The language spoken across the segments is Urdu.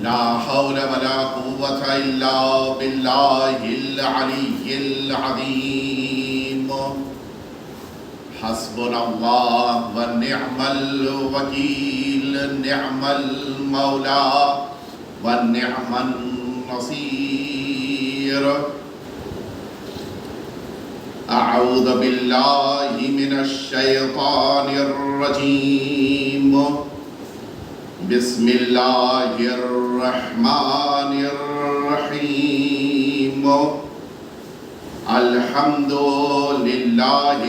لا حول ولا قوة إلا بالله العلي العظيم حسبنا الله ونعم الوكيل نعم المولى ونعم النصير أعوذ بالله من الشيطان الرجيم بسم الله الرحمن الرحيم الحمد لله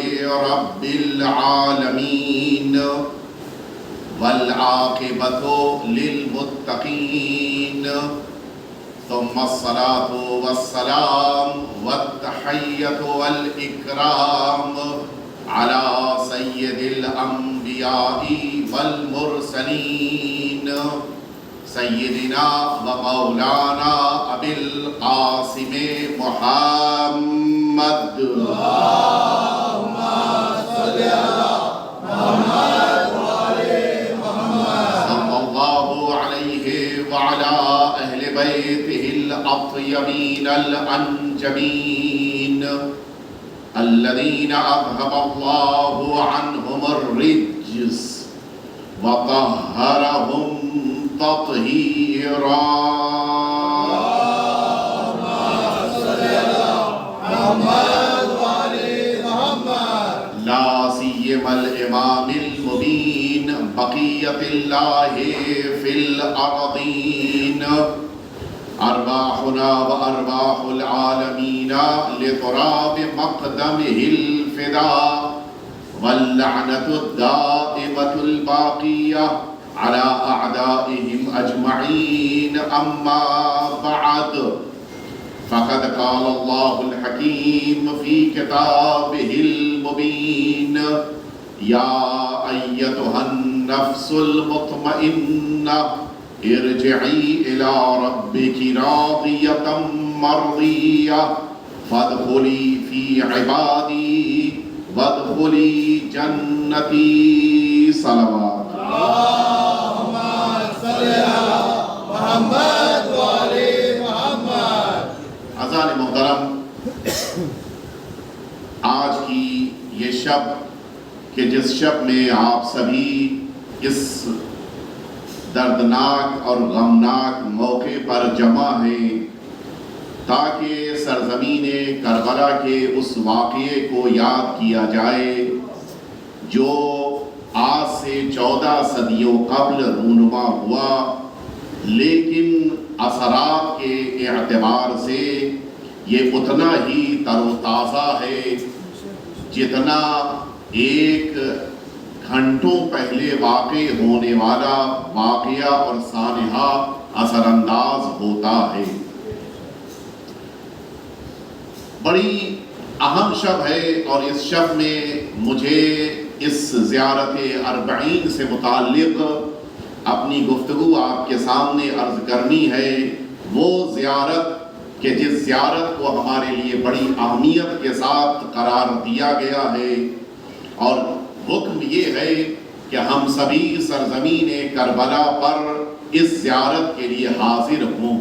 رب العالمين والعاقبة للمتقين ثم الصلاة والسلام والتحية والإكرام على سيد الأنبياء والمرسلين سيدنا ومولانا أبي القاسم محمد اللهم صل على محمد وآل محمد صلى الله عليه وعلى أهل بيته الأطيبين الأنجبين الذين أذهب الله عنهم الرجس وطهرهم تطهيرا اللهم صل على محمد وآل محمد لا سيما الإمام المبين بقية الله في الأرضين أرواحنا وأرواح العالمين لتراب مقدمه الفداء واللعنة الدائمة الباقية على أعدائهم أجمعين أما بعد فقد قال الله الحكيم في كتابه المبين يا أيتها النفس المطمئنة ارجعي إلى ربك راضية مرضية فادخلي في عبادي وادخلي جنتي صلوات اللهم صل على محمد وآل محمد عزیزان محترم، آج کی یہ شب کہ جس شب میں آپ سبھی اس دردناک اور غمناک موقع پر جمع ہیں تاکہ سرزمین کربلا کے اس واقعے کو یاد کیا جائے جو آج سے 14 صدیوں قبل رونما ہوا، لیکن اثرات کے اعتبار سے یہ اتنا ہی تر و تازہ ہے جتنا ایک گھنٹوں پہلے واقع ہونے والا واقعہ اور سانحہ اثر انداز ہوتا ہے۔ بڑی اہم شب ہے اور اس شب میں مجھے اس زیارت اربعین سے متعلق اپنی گفتگو آپ کے سامنے عرض کرنی ہے۔ وہ زیارت کہ جس زیارت کو ہمارے لیے بڑی اہمیت کے ساتھ قرار دیا گیا ہے اور حکم یہ ہے کہ ہم سبھی سرزمین کربلا پر اس زیارت کے لیے حاضر ہوں۔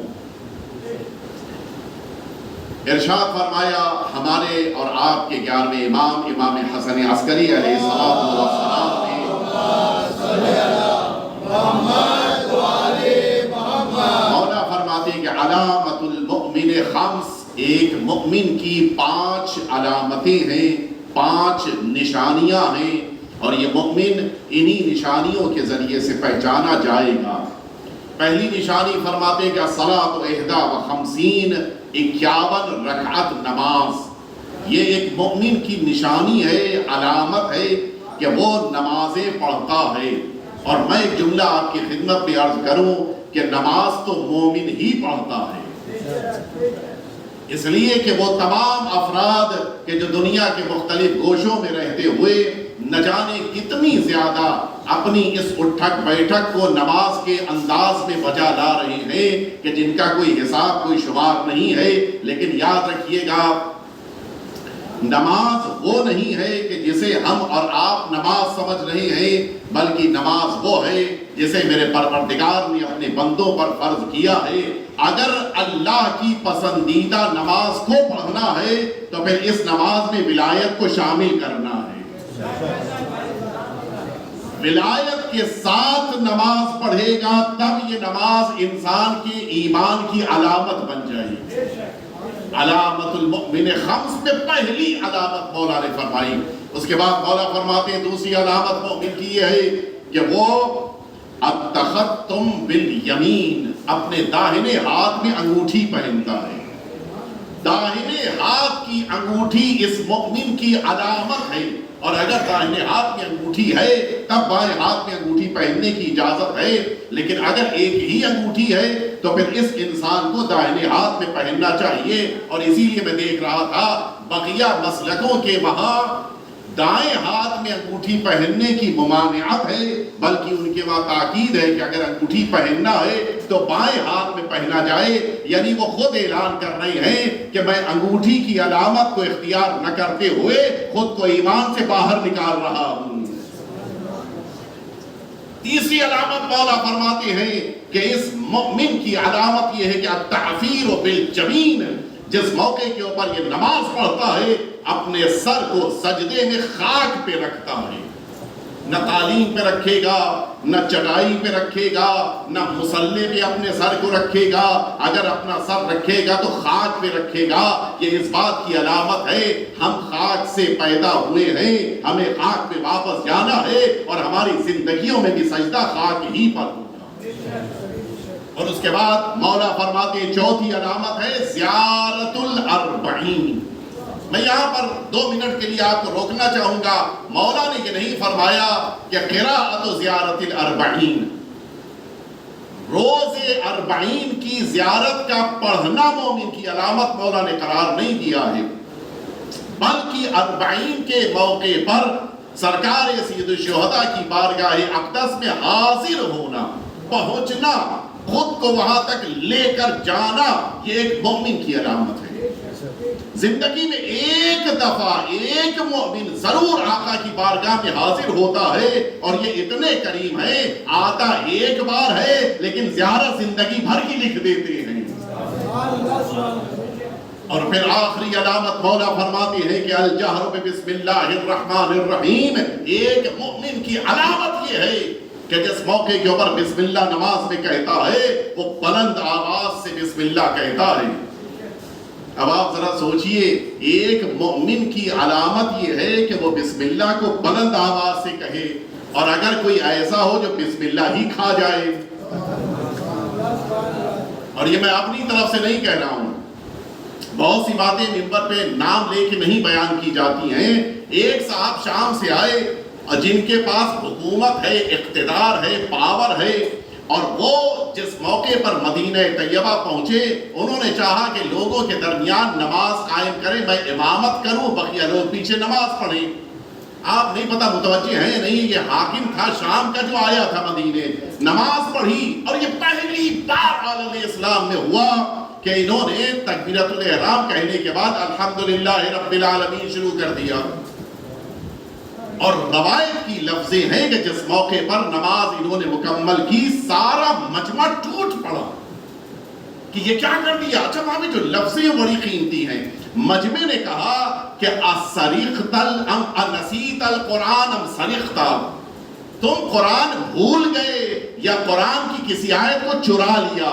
ارشاد فرمایا ہمارے اور آپ کے 11ویں امام امام حسن عسکری علیہ السلام نے مولا فرماتے ہیں کہ علامت المؤمن خمس، ایک مؤمن کی 5 علامتیں ہیں، 5 نشانیاں ہیں اور یہ مؤمن انہی نشانیوں کے ذریعے سے پہچانا جائے گا۔ پہلی نشانی فرماتے ہیں کہ الصلاۃ 51 رکعت نماز، یہ ایک مومن کی نشانی ہے، علامت ہے کہ وہ نمازیں پڑھتا ہے۔ اور میں ایک جملہ آپ کی خدمت میں عرض کروں کہ نماز تو مومن ہی پڑھتا ہے، اس لیے کہ وہ تمام افراد کہ جو دنیا کے مختلف گوشوں میں رہتے ہوئے نہ جانے کتنی زیادہ اپنی اس اٹھک بیٹھک کو نماز کے انداز میں بجا لا رہے ہیں کہ جن کا کوئی حساب کوئی شمار نہیں ہے، لیکن یاد رکھیے گا نماز وہ نہیں ہے کہ جسے ہم اور آپ نماز سمجھ رہے ہیں، بلکہ نماز وہ ہے جسے میرے پروردگار نے اپنے بندوں پر فرض کیا ہے۔ اگر اللہ کی پسندیدہ نماز کو پڑھنا ہے تو پھر اس نماز میں ولایت کو شامل کرنا ہے۔ ولایت کے ساتھ نماز پڑھے گا تب یہ نماز انسان کے ایمان کی علامت بن جائے گی۔ علامت المؤمن خمس میں پہلی علامت مولا نے فرمائی۔ اس کے بعد مولا فرماتے ہیں دوسری علامت مومن کی یہ ہے کہ وہ التختم بالیمین، اپنے داہنے ہاتھ میں انگوٹھی پہنتا ہے۔ داہنے ہاتھ کی انگوٹھی اس مومن کی علامت ہے، اور اگر داہنے ہاتھ میں انگوٹھی ہے تب بائیں ہاتھ میں انگوٹھی پہننے کی اجازت ہے، لیکن اگر ایک ہی انگوٹھی ہے تو پھر اس انسان کو داہنے ہاتھ میں پہننا چاہیے۔ اور اسی لیے میں دیکھ رہا تھا بقیہ مسلکوں کے وہاں دائیں ہاتھ میں انگوٹھی پہننے کی ممانعت ہے، بلکہ ان کے وہاں تاکید ہے کہ اگر انگوٹھی پہننا ہے تو بائیں ہاتھ میں پہنا جائے، یعنی وہ خود اعلان کر رہے ہیں کہ میں انگوٹھی کی علامت کو اختیار نہ کرتے ہوئے خود کو ایمان سے باہر نکال رہا ہوں۔ تیسری علامت مولا فرماتے ہیں کہ اس مومن کی علامت یہ ہے کہ التعفیر بالجبین، جس موقع کے اوپر یہ نماز پڑھتا ہے اپنے سر کو سجدے میں خاک پہ رکھتا ہے، نہ قالین پہ رکھے گا، نہ چٹائی پہ رکھے گا، نہ مصلے پہ اپنے سر کو رکھے گا، اگر اپنا سر رکھے گا تو خاک پہ رکھے گا۔ یہ اس بات کی علامت ہے ہم خاک سے پیدا ہوئے ہیں، ہمیں خاک پہ واپس جانا ہے، اور ہماری زندگیوں میں بھی سجدہ خاک ہی پر ہوگا۔ اور اس کے بعد مولا فرماتے ہیں چوتھی علامت ہے زیارت الاربعین۔ میں یہاں پر 2 منٹ کے لیے آپ کو روکنا چاہوں گا۔ مولا نے یہ نہیں فرمایا کہ قراءت زیارت الاربعین، روز 40 کی زیارت کا پڑھنا مومن کی علامت مولا نے قرار نہیں دیا ہے، بلکہ 40 کے موقع پر سرکار سید الشہداء کی بارگاہ اقدس میں حاضر ہونا، پہنچنا، خود کو وہاں تک لے کر جانا، یہ ایک مومن کی علامت ہے۔ زندگی میں ایک دفعہ ایک مومن ضرور آقا کی بارگاہ میں حاضر ہوتا ہے، اور یہ اتنے کریم ہے، آتا ایک بار ہے لیکن زیارت زندگی بھر کی لکھ دیتے ہیں۔ اور پھر آخری علامت مولا فرماتے ہیں کہ الجہر بسم اللہ الرحمن الرحیم، ایک مومن کی علامت یہ ہے کہ جس موقع کے اوپر بسم اللہ نماز میں کہتا ہے وہ بلند آواز سے بسم اللہ کہتا ہے۔ اب آپ ذرا سوچئے، ایک مومن کی علامت یہ ہے کہ وہ بسم اللہ کو بلند آواز سے کہے، اور اگر کوئی ایسا ہو جو بسم اللہ ہی کھا جائے، اور یہ میں اپنی طرف سے نہیں کہہ رہا ہوں، بہت سی باتیں منبر پہ نام لے کے نہیں بیان کی جاتی ہیں۔ ایک صاحب شام سے آئے اور جن کے پاس حکومت ہے، اقتدار ہے، پاور ہے، اور وہ جس موقع پر مدینہ طیبہ پہنچے انہوں نے چاہا کہ لوگوں کے درمیان نماز قائم کریں، میں امامت کروں، بقیہ لوگ پیچھے نماز پڑھیں۔ آپ نہیں پتہ متوجہ ہیں نہیں، یہ حاکم تھا شام کا جو آیا تھا مدینے، نماز پڑھی، اور یہ پہلی بار عالم اسلام میں ہوا کہ انہوں نے تکبیرۃ الاحرام کہنے کے بعد الحمدللہ رب العالمین شروع کر دیا۔ اور روایت کی لفظیں ہیں کہ جس موقع پر نماز انہوں نے مکمل کی سارا مجمع ٹوٹ پڑا کہ یہ کیا کر دیا۔ اچھا وہاں جو لفظیں بڑی قیمتی ہیں، مجمع نے کہا کہ اسریخت ام انسیت القرآن ام سرختا، تم قرآن بھول گئے یا قرآن کی کسی آیت کو چرا لیا۔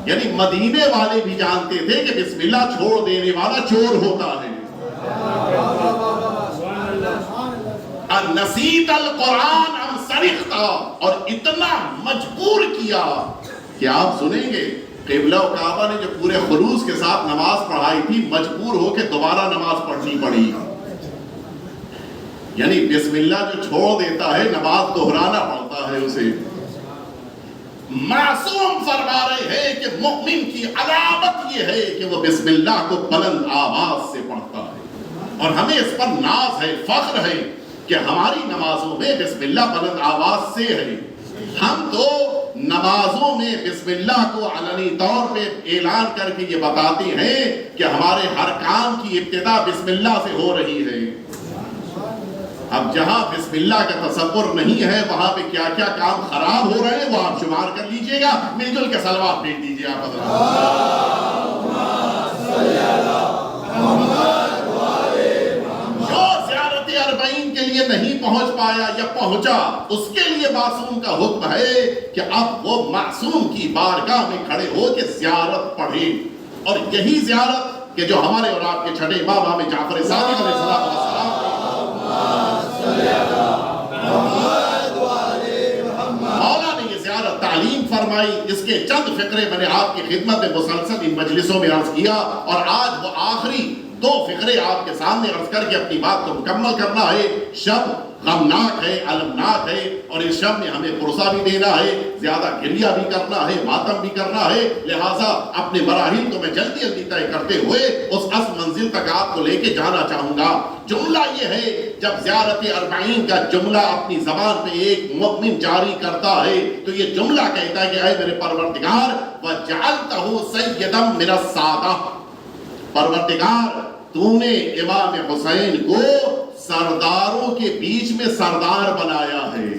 یعنی مدینے والے بھی جانتے تھے کہ بسم اللہ چھوڑ دینے والا چور ہوتا ہے۔ نسیت القرآن ام سرختا، اور اتنا مجبور کیا کہ آپ سنیں گے قبلہ و کعبہ نے جو پورے خلوص کے ساتھ نماز پڑھائی تھی مجبور ہو کے دوبارہ نماز پڑھنی پڑی۔ یعنی بسم اللہ جو چھوڑ دیتا ہے نماز دہرانا پڑتا ہے اسے۔ معصوم فرما رہے ہیں کہ مومن کی علامت یہ ہے کہ وہ بسم اللہ کو بلند آواز سے پڑھتا ہے، اور ہمیں اس پر ناز ہے، فخر ہے کہ ہماری نمازوں میں بسم اللہ بلند آواز سے ہے۔ ہم تو نمازوں میں بسم اللہ کو علنی طور پہ اعلان کر کے یہ بتاتے ہیں کہ ہمارے ہر کام کی ابتدا بسم اللہ سے ہو رہی ہے۔ اب جہاں بسم اللہ کا تصور نہیں ہے وہاں پہ کیا کیا کام خراب ہو رہے ہیں وہ آپ شمار کر لیجئے گا، مل جل کے صلوات بھیج دیجئے آپ جو زیارت اربعین کے لیے نہیں پہنچ پایا یا پہنچا اس کے لیے معصوم کا حکم ہے کہ اب وہ معصوم کی بارگاہ میں کھڑے ہو کے زیارت پڑھے، اور یہی زیارت کہ جو ہمارے اور آپ کے چھٹے امام امام جعفر صادق علیہ السلام مولا نے یہ زیارت تعلیم فرمائی۔ اس کے چند فقرے میں نے آپ کی خدمت میں مسلسل ان مجلسوں میں عرض کیا، اور آج وہ آخری 2 فقرے آپ کے سامنے عرض کر کے اپنی بات کو مکمل کرنا ہے۔ شب غمناک ہے، المناک ہے، اور اس شب میں ہمیں پرسہ بھی دینا ہے، زیادہ گریہ بھی کرنا ہے، ماتم بھی کرنا ہے، لہٰذا اپنے مراحل کو میں جلدی جلدی طے کرتے ہوئے اس اصل منزل تک آپ کو لے کے جانا چاہوں گا۔ جملہ یہ ہے، جب زیارت اربعین کا جملہ اپنی زبان پہ ایک مؤمن جاری کرتا ہے تو یہ جملہ کہتا ہے کہ اے میرے پروردگار وَجَعَلْتَهُ سَيِّدًا مِنَ السَّادَةِ، پروردگار تو نے امام حسین کو سرداروں کے بیچ میں سردار بنایا ہے۔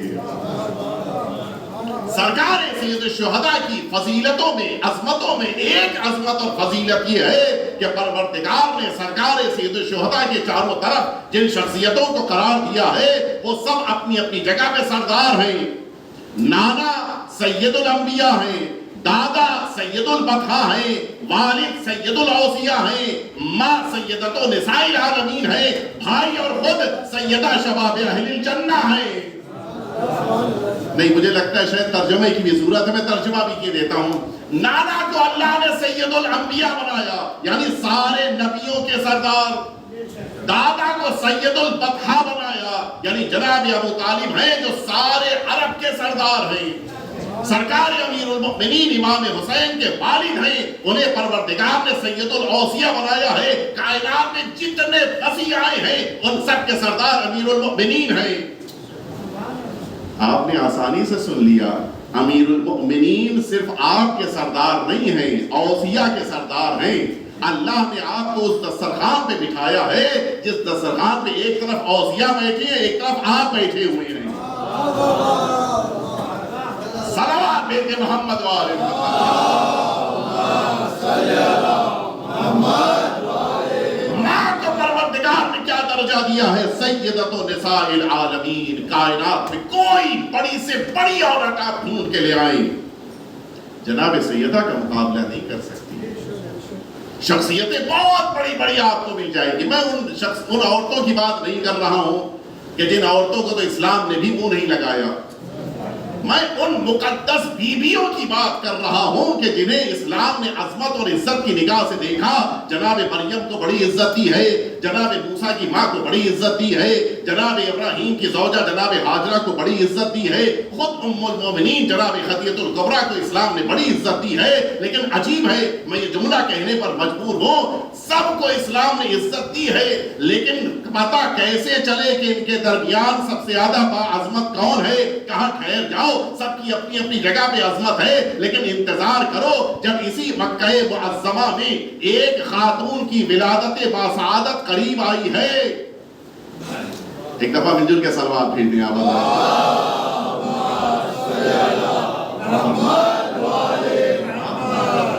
سرکار سید الشہداء کی فضیلتوں میں، عظمتوں میں ایک عظمت اور فضیلت یہ ہے کہ پروردگار نے سرکار سید الشہداء کے چاروں طرف جن شخصیتوں کو قرار دیا ہے وہ سب اپنی اپنی جگہ پہ سردار ہیں۔ نانا سید الانبیاء ہیں، دادا سید البطحاء ہیں، والد سید الاوصیاء ہیں، ماں سیدۃ نساء العالمین ہے، بھائی اور خود سیدہ شباب اہل الجنہ ہے۔ نہیں، مجھے لگتا ہے شاید ترجمے کی بھی ضرورت ہے، میں ترجمہ بھی کیے دیتا ہوں۔ نانا کو اللہ نے سید الانبیاء بنایا، یعنی سارے نبیوں کے سردار۔ دادا کو سید البطحاء بنایا، یعنی جناب ابو طالب ہیں جو سارے عرب کے سردار ہیں۔ سرکار امیر المؤمنین امام حسین کے والد ہیں، انہیں پروردگار نے سید الاوصیاء بنایا ہے۔ کائنات میں جتنے وصی آئے ہیں ان سب کے سردار امیر المؤمنین ہیں۔ آپ نے آسانی سے سن لیا، امیر المؤمنین صرف آپ کے سردار نہیں ہیں، اوصیاء کے سردار ہیں۔ اللہ نے آپ کو اس دسترخوان پہ بٹھایا ہے جس دسترخوان پہ ایک طرف اوصیاء بیٹھے ہیں، ایک طرف آپ بیٹھے ہوئے ہیں۔ صلوات بھیجے محمد والے ماں کو پروردگار نے کیا درجہ دیا ہے؟ سیدۃ نساء العالمین۔ کائنات میں کوئی بڑی سے بڑی عورت آپ ڈھونڈ کے لے آئیں، جناب سیدہ کا مقابلہ نہیں کر سکتی۔ شخصیتیں بہت بڑی بڑی آپ کو مل جائے گی۔ میں ان عورتوں کی بات نہیں کر رہا ہوں کہ جن عورتوں کو تو اسلام نے بھی منہ نہیں لگایا، میں ان مقدس بیویوں کی بات کر رہا ہوں کہ جنہیں اسلام نے عظمت اور عزت کی نگاہ سے دیکھا۔ جناب مریم کو بڑی عزت دی ہے، جناب موسیٰ کی ماں کو بڑی عزت دی ہے، جناب ابراہیم کی زوجہ جناب ہاجرہ کو بڑی عزت دی ہے، خود ام المومنین جناب خدیجہ الکبریٰ کو اسلام نے بڑی عزت دی ہے۔ لیکن عجیب ہے، میں یہ جملہ کہنے پر مجبور ہوں، سب کو اسلام نے عزت دی ہے، لیکن پتہ کیسے چلے کہ ان کے درمیان سب سے زیادہ باعظمت کون ہے؟ کہاں ٹھہر جاؤ، سب کی اپنی اپنی جگہ پہ عظمت ہے، لیکن انتظار کرو جب اسی مکہ معظمہ میں ایک خاتون کی ولادت باسعادت قریب آئی ہے۔ ایک دفعہ مل جل کے صلوات بھیج دیں آپ۔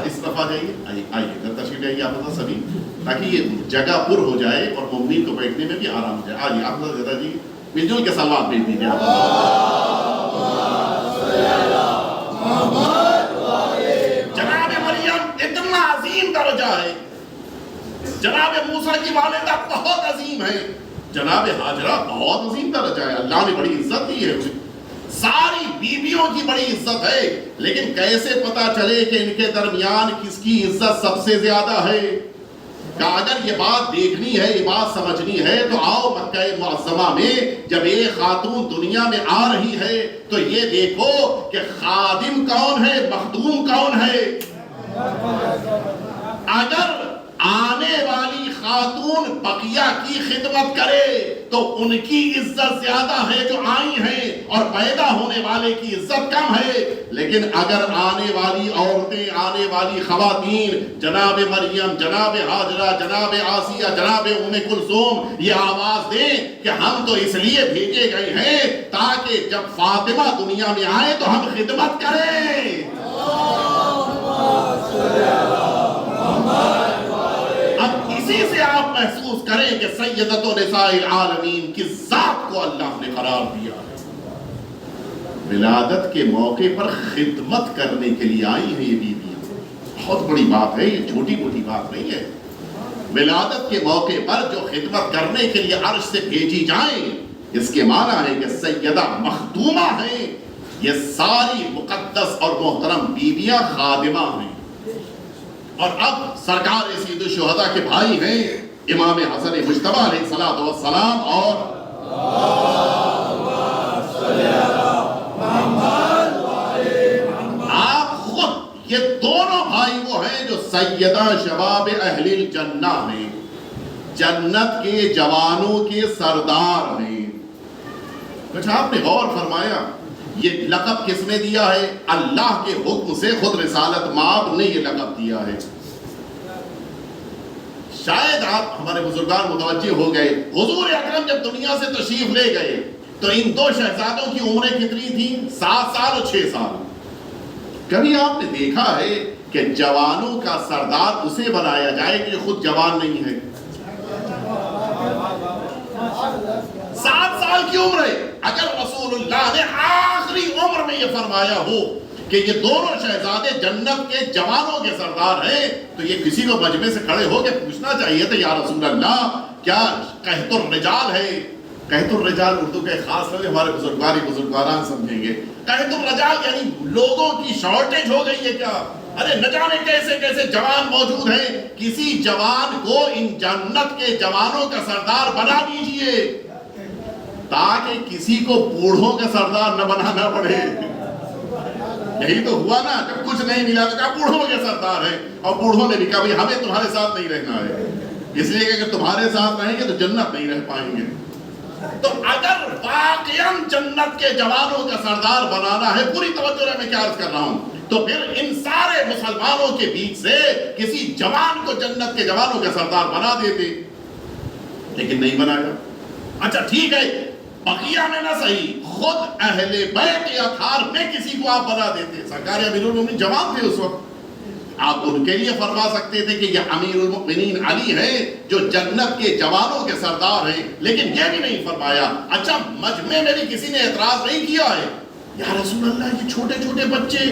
اس دفعہ جائیے، آئیے ادھر تشریف لائیے آپ سبھی، تاکہ یہ جگہ پر ہو جائے اور مومنین کو بیٹھنے میں بھی آرام ہو جائے۔ آئیے آپ زیادہ جی مل جل کے صلوات بھیج دیجیے آپ۔ جناب مریم اتنا عظیم درجہ ہے، جناب موسیٰ کی والدہ بہت عظیم ہے، جناب ہاجرہ بہت عظیم درجہ ہے، اللہ نے بڑی عزت دی ہے، ساری بیویوں کی بڑی عزت ہے، لیکن کیسے پتا چلے کہ ان کے درمیان کس کی عزت سب سے زیادہ ہے؟ کہ اگر یہ بات دیکھنی ہے، یہ بات سمجھنی ہے تو آؤ مکہ معظمہ میں جب ایک خاتون دنیا میں آ رہی ہے تو یہ دیکھو کہ خادم کون ہے، مخدوم کون ہے۔ اگر آنے والی خاتون بقیہ کی خدمت کرے تو ان کی عزت زیادہ ہے جو آئی ہیں اور پیدا ہونے والے کی عزت کم ہے. لیکن اگر آنے والی عورتیں، آنے والی خواتین جناب مریم، جناب ہاجرہ، جناب آسیہ، جناب ام کلثوم یہ آواز دیں کہ ہم تو اس لیے بھیجے گئے ہیں تاکہ جب فاطمہ دنیا میں آئے تو ہم خدمت کریں. اب اسی سے آپ محسوس کریں کہ سیدۃ نساء العالمین کی ذات کو اللہ نے قرار دیا ہے. ولادت کے موقع پر خدمت کرنے کے لیے آئی ہیں یہ بیویاں. بہت بڑی بات ہے، یہ چھوٹی موٹی بات نہیں ہے. ولادت کے موقع پر جو خدمت کرنے کے لیے عرش سے بھیجی جائیں، اس کے معنی ہے کہ سیدہ مخدومہ ہیں. یہ ساری مقدس اور محترم بیویاں خادمہ ہیں. اور اب سرکار سید الشہداء کے بھائی ہیں امام حسن مجتبی علیہ السلام اور آپ خود، یہ دونوں بھائی وہ ہیں جو سیدہ شباب اہل الجنہ ہیں، جنت کے جوانوں کے سردار ہیں. کچھ آپ نے غور فرمایا یہ لقب کس نے دیا ہے؟ اللہ کے حکم سے خود رسالت مآب نے یہ لقب دیا ہے. شاید آپ ہمارے بزرگان متوجہ ہو گئے، حضور اکرم جب دنیا سے تشریف لے گئے تو ان دو شہزادوں کی عمریں کتنی تھیں؟ 7 سال اور 6 سال. کبھی آپ نے دیکھا ہے کہ جوانوں کا سردار اسے بنایا جائے کہ خود جوان نہیں ہے؟ 7 سال کی عمر ہے. اگر رسول اللہ نے آخری عمر میں یہ فرمایا ہو کہ یہ دونوں شہزادے جنت کے جوانوں کے سردار ہیں تو یہ کسی کو مجمع سے کھڑے ہو کے پوچھنا چاہیے تھا، یا رسول اللہ کیا قحط الرجال ہے؟ قحط الرجال اردو کے خاص لفظ ہمارے بزرگواران سمجھیں گے. قحط الرجال یعنی لوگوں کی شارٹیج ہو گئی ہے کیا؟ ارے نہ جانے کیسے کیسے جوان موجود ہیں، کسی جوان کو ان جنت کے جوانوں کا سردار بنا دیجئے تاکہ کسی کو بوڑھوں کا سردار نہ بنانا پڑے. یہی تو ہوا نا، جب کچھ نہیں ملا تو کہا بوڑھوں کے سردار ہیں، اور بوڑھوں نے بھی کہا بھئی ہمیں تمہارے ساتھ نہیں رہنا ہے، اس لیے کہ اگر تمہارے ساتھ رہیں گے تو جنت نہیں رہ پائیں گے. تو اگر واقعاً جنت کے جوانوں کا سردار بنانا ہے، پوری توجہ رہے میں کیا عرض کر رہا ہوں، تو پھر ان سارے مسلمانوں کے بیچ سے کسی جوان کو جنت کے جوانوں کا سردار بنا دیتے، لیکن نہیں بنایا. اچھا ٹھیک ہے، بقیہ میں نہ صحیح، خود اہل بیت اطہار میں کسی کو آپ بنا دیتے. سرکار امیر المومنین جوان تھے اس وقت، آپ ان کے لیے فرما سکتے تھے کہ یہ امیر المؤمنین علی ہیں جو جنت کے جوانوں کے سردار ہیں، لیکن یہ بھی نہیں فرمایا. اچھا مجمع میں بھی کسی نے اعتراض نہیں کیا ہے، یا رسول اللہ یہ چھوٹے چھوٹے بچے،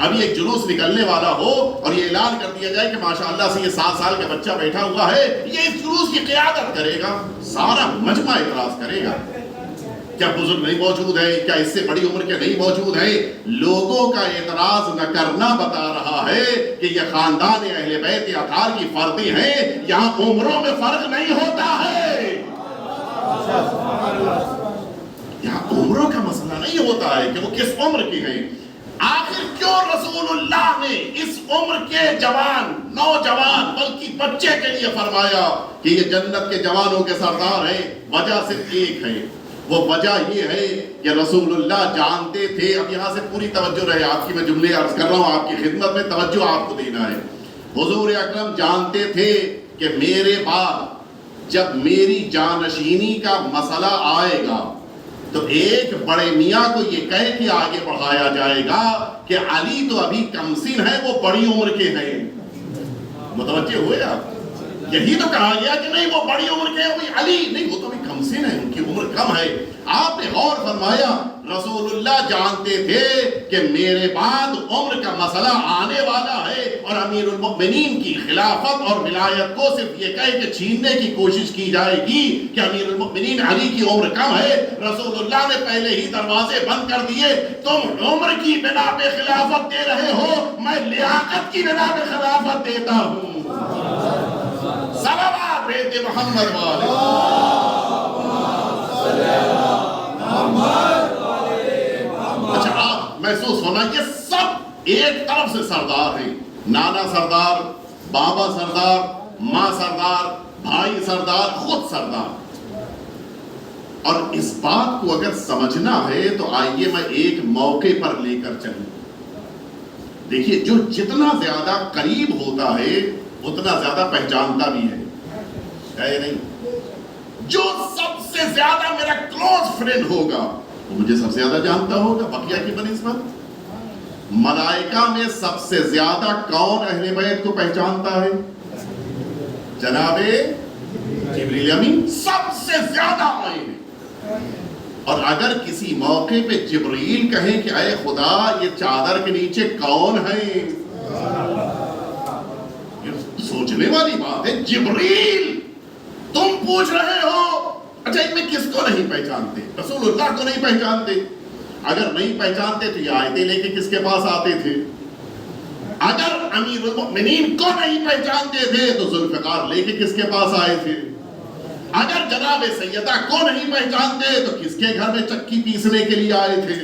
ابھی ایک جلوس نکلنے والا ہو اور یہ اعلان کر دیا جائے کہ ماشاءاللہ سے یہ 7 سال کا بچہ بیٹھا ہوا ہے، یہ اس جلوس کی قیادت کرے گا، سارا مجمع اعتراض کرے گا. کیا بزرگ نہیں موجود ہے؟ کیا اس سے بڑی عمر کے نہیں موجود ہیں؟ لوگوں کا اعتراض نہ کرنا بتا رہا ہے کہ یہ خاندان اہل بیت اطہار کی فردی ہیں، یہاں عمروں میں فرق نہیں ہوتا ہے، یہاں عمروں کا مسئلہ نہیں ہوتا ہے کہ وہ کس عمر کی ہیں. آخر کیوں رسول اللہ نے اس عمر کے جوان، نوجوان بلکہ بچے کے لیے فرمایا کہ یہ جنت کے جوانوں کے سردار ہیں؟ وجہ صرف ایک ہے، وہ وجہ یہ ہے کہ رسول اللہ جانتے تھے. اب یہاں سے پوری توجہ رہے، آپ کی میں جملے عرض کر رہا ہوں، آپ کی خدمت میں توجہ آپ کو دینا ہے. حضور اکرم جانتے تھے کہ میرے بعد جب میری جانشینی کا مسئلہ آئے گا تو ایک بڑے میاں کو یہ کہہ کے آگے بڑھایا جائے گا کہ علی تو ابھی کم سن ہے، وہ بڑی عمر کے ہیں. متوجہ ہوئے آپ؟ یہی تو کہا گیا کہ نہیں وہ بڑی عمر کے ہیں، علی نہیں، وہ تو ابھی کم سن ہے، ان کی عمر کم ہے. آپ نے غور فرمایا، رسول اللہ جانتے تھے کہ میرے بعد عمر کا مسئلہ آنے والا ہے اور امیر المؤمنین کی خلافت اور ولایت کو صرف یہ کہہ کے چھیننے کی کوشش کی جائے گی کہ امیر المؤمنین علی کی عمر کم ہے. رسول اللہ نے پہلے ہی دروازے بند کر دیے، تم عمر کی بنا پہ خلافت دے رہے ہو، میں لیاقت کی بنا پہ خلافت دیتا ہوں. صلوات بیت محمد والے. اچھا آپ محسوس ہونا، یہ سب ایک طرف سے سردار ہیں، نانا سردار، بابا سردار، ماں سردار، بھائی سردار، خود سردار. اور اس بات کو اگر سمجھنا ہے تو آئیے میں ایک موقع پر لے کر چلوں. دیکھیے جو جتنا زیادہ قریب ہوتا ہے اتنا زیادہ پہچانتا بھی ہے یا نہیں؟ جو سب سے زیادہ میرا کلوز فرینڈ ہوگا وہ مجھے سب سے زیادہ جانتا ہوگا بقیہ کی بنسبت. ملائکہ میں سب سے زیادہ کون اہل بیت کو پہچانتا ہے؟ جناب جبریل امین سب سے زیادہ آئے ہیں. اور اگر کسی موقع پہ جبریل کہیں کہ اے خدا یہ چادر کے نیچے کون ہے، یہ سوچنے والی بات ہے. جبریل تم پوچھ رہے ہو اچھا ان میں کس کو نہیں پہچانتے؟ رسول اللہ کو نہیں پہچانتے. اگر نہیں پہچانتے تو یہ آیتیں لے کے کس کے پاس آتے تھے؟ اگر امیر المؤمنین کو نہیں پہچانتے تھے تو ذوالفقار لے کے کس کے پاس آئے تھے؟ اگر جناب سیدہ کو نہیں پہچانتے تو کس کے گھر میں چکی پیسنے کے لیے آئے تھے؟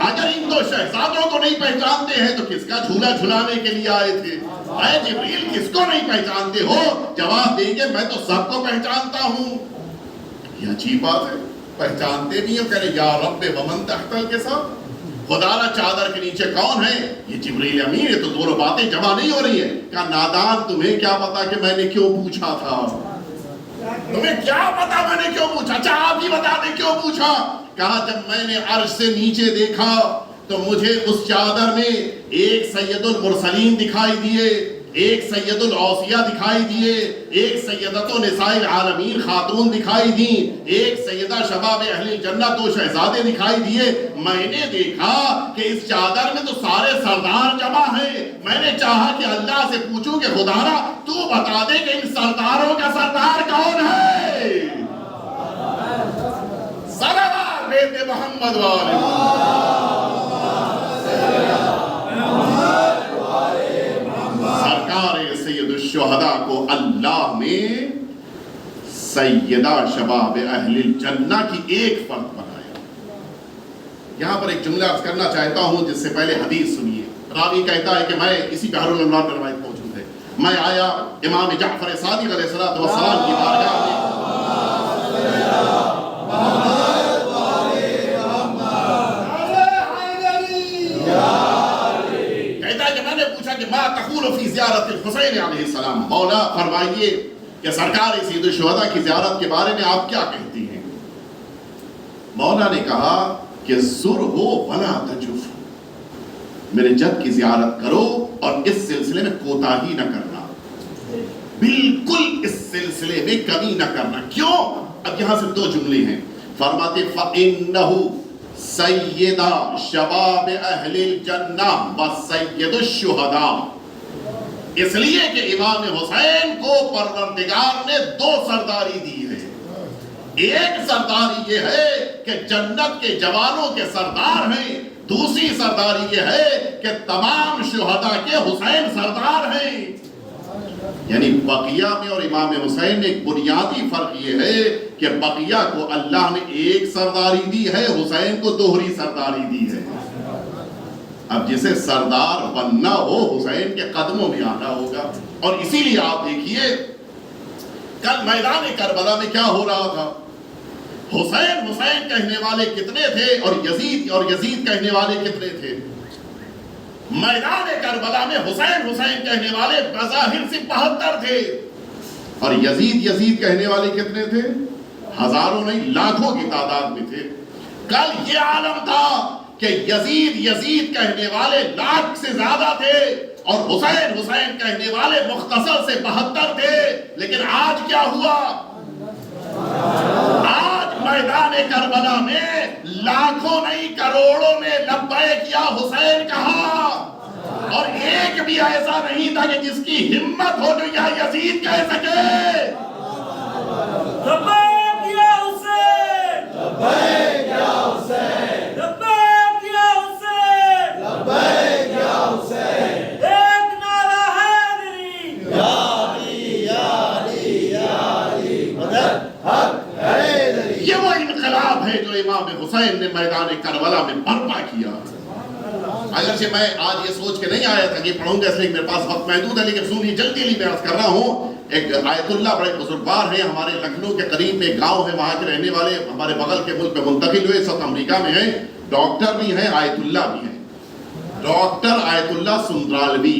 اگر ان دو شہزادوں کو نہیں پہچانتے ہیں تو کس کا جھولا جھلانے کے لیے آئے تھے؟ اے جبریل کس کو نہیں پہچانتے ہو؟ جواب دیں گے میں تو سب کو پہچانتا ہوں. یہ عجیب بات ہے، پہچانتے بھی ہو. کہہ رہے یا رب ومن تحت الکساء، خدا را چادر کے نیچے کون ہے؟ یہ جبریل امین. یہ تو دونوں باتیں جمع نہیں ہو رہی ہیں. کہا نادان تمہیں کیا پتا کہ میں نے کیوں پوچھا تھا؟ تمہیں کیا پتا میں نے کیوں پوچھا؟ اچھا آپ ہی بتا دیں کیوں پوچھا. کہا جب میں نے عرش سے نیچے دیکھا تو مجھے اس چادر میں ایک سید المرسلین دکھائی دیے، ایک سید الاوصیاء دکھائی دیے، ایک سیدۃ نساء العالمین خاتون دکھائی دیں، ایک سیدہ شباب اہل الجنہ دو شہزادے دکھائی دیے. میں نے دیکھا کہ اس چادر میں تو سارے سردار جمع ہیں. میں نے چاہا کہ اللہ سے پوچھوں کہ خدارا تو بتا دے کہ ان سرداروں کا سردار کون ہے؟ صلوات بیت محمد والے سرکار سید الشہداء کو اللہ نے سیدہ شباب اہل الجنہ کی ایک فرد بنایا. یہاں پر ایک جملہ عرض کرنا چاہتا ہوں جس سے پہلے حدیث سنیے. راوی کہتا ہے کہ میں اسی بحر الانوار میں روایت موجود ہے، میں آیا امام جعفر صادق علیہ السلام کی بارگاہ میں. کہتا ہے کہ میں نے پوچھا کہ ما تقول فی زیارت الحسین علیہ السلام، مولا فرمائیے کہ سرکار سید الشہداء کی زیارت کے بارے میں آپ کیا کہتی ہیں؟ مولا نے کہا کہ زرہو ولا تجف، میرے جد کی زیارت کرو اور اس سلسلے میں کوتاہی نہ کرنا، بالکل اس سلسلے میں کمی نہ کرنا. کیوں؟ اب یہاں سے دو جملے ہیں. فرماتے فَإِنَّهُ سیدہ شباب اہل الجنہ و سید الشہداء، اس لیے کہ امام حسین کو پروردگار نے دو سرداری دی ہے. ایک سرداری یہ ہے کہ جنت کے جوانوں کے سردار ہیں، دوسری سرداری یہ ہے کہ تمام شہداء کے حسین سردار ہیں. یعنی بقیہ میں اور امام حسین میں ایک بنیادی فرق یہ ہے کہ بقیہ کو اللہ نے ایک سرداری دی ہے، حسین کو دوہری سرداری دی ہے. اب جسے سردار بننا ہو حسین کے قدموں میں آنا ہوگا. اور اسی لیے آپ دیکھیے کل میدان کربلا میں کیا ہو رہا تھا. حسین حسین کہنے والے کتنے تھے اور یزید کہنے والے کتنے تھے؟ میدان کربلا میں حسین حسین کہنے والے بظاہر سے 72 تھے اور یزید کہنے والے کتنے تھے؟ ہزاروں نہیں لاکھوں کی تعداد میں تھے. کل یہ عالم تھا کہ یزید کہنے والے لاکھ سے زیادہ تھے اور حسین حسین کہنے والے مختصر سے 72 تھے. لیکن آج کیا ہوا؟ آج میدان کربلا میں لاکھوں نہیں کروڑوں نے لبیک یا حسین کہا اور ایک بھی ایسا نہیں تھا کہ جس کی ہمت ہو جو یا یزید کہہ سکے لبیک یا حسین، لبیک یا حسین، لبیک یا حسین، لبیک یا حسین. ایک نعرہ حیدری، یا علی یا علی یا علی مدد حق حیدری. یہ وہ انقلاب ہے جو امام حسین نے میدان کربلا میں برپا کیا. اگرچہ میں آج یہ سوچ کے نہیں آیا تھا کہ پڑھوں گا اس لیے میرے پاس وقت محدود ہے، لیکن سنیے جلدی میں عرض کر رہا ہوں ایک آیت اللہ بڑے بزرگوار ہیں، ہمارے لکھنؤ کے قریب ایک گاؤں ہے، وہاں کے رہنے والے، ہمارے بغل کے ملک میں منتقل ہوئے، سب امریکہ میں ہیں، ڈاکٹر بھی ہیں، آیت اللہ بھی ہیں، ڈاکٹر آیت اللہ سندرالوی،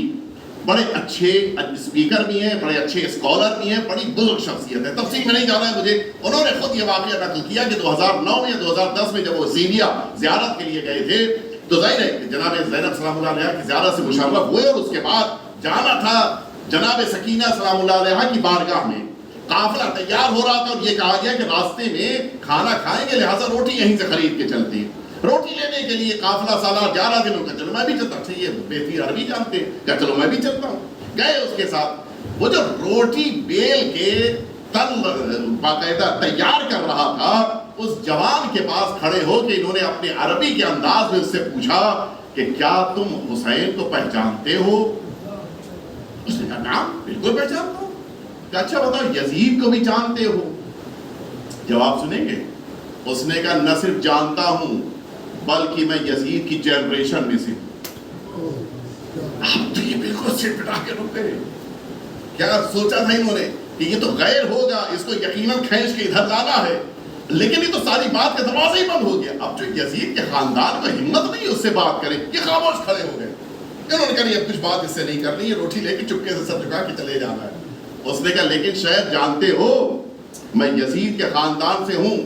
بڑے اچھے اسپیکر بھی ہیں، بڑے اچھے اسکالر بھی ہیں، بڑی بزرگ شخصیت ہے، تفصیل میں نہیں جانا ہے مجھے۔ انہوں نے خود یہ واقعہ نقل کیا کہ 2009 یا 2010 میں جب وہ سیریا زیارت کے لیے گئے تھے تو ظاہر ہے کہ جناب زینب سلام اللہ علیہ کی زیارت سے مشرف ہوئے، اور اس کے بعد جانا تھا جناب سکینہ سلام اللہ علیہ کی بارگاہ میں، قافلہ تیار ہو رہا تھا اور یہ کہا گیا کہ راستے میں کھانا کھائیں گے، لہٰذا روٹی یہیں سے خرید کے چلتے ہیں۔ روٹی لینے کے لیے قافلہ سالار جا رہا تھا، انہوں نے کہا چلو میں بھی چلتا ہوں، یہ بہتری عربی جانتے ہیں، کہا چلو میں بھی چلتا ہوں، گئے اس کے ساتھ۔ وہ جو روٹی بیل کے تل باقاعدہ تیار کر رہا تھا، اس جوان کے پاس کھڑے ہو کہ انہوں نے اپنے عربی کے انداز میں اس سے پوچھا کہ کیا تم حسین کو پہچانتے ہو؟ اس نے کہا نعم بالکل پہچانتا ہوں۔ کہ اچھا بتاؤ یزید کو بھی جانتے ہو؟ جواب سنیں گے؟ اس نے کہا نہ صرف جانتا ہوں بلکہ میں یزید کی جنریشن میں سے ہوں۔ اب تو یہ بالکل سر پٹا کے رک گئے، کیا سوچا تھا انہوں نے کہ یہ تو غیر ہوگا، اس کو یقیناً کھینچ کے ادھر لانا ہے، لیکن یہ تو ساری بات کا دروازہ ہی بند ہو گیا۔ اب جو یزید کے خاندان کو ہمت نہیں اس سے بات کرے، یہ خاموش کھڑے ہو گئے۔ انہوں نے کہا نہیں اب کچھ بات اس سے نہیں کرنی ہے، روٹی لے کے چپکے سے سر جھکا کے چلے جانا ہے۔ اس نے کہا لیکن شاید جانتے ہو میں یزید کے خاندان سے ہوں،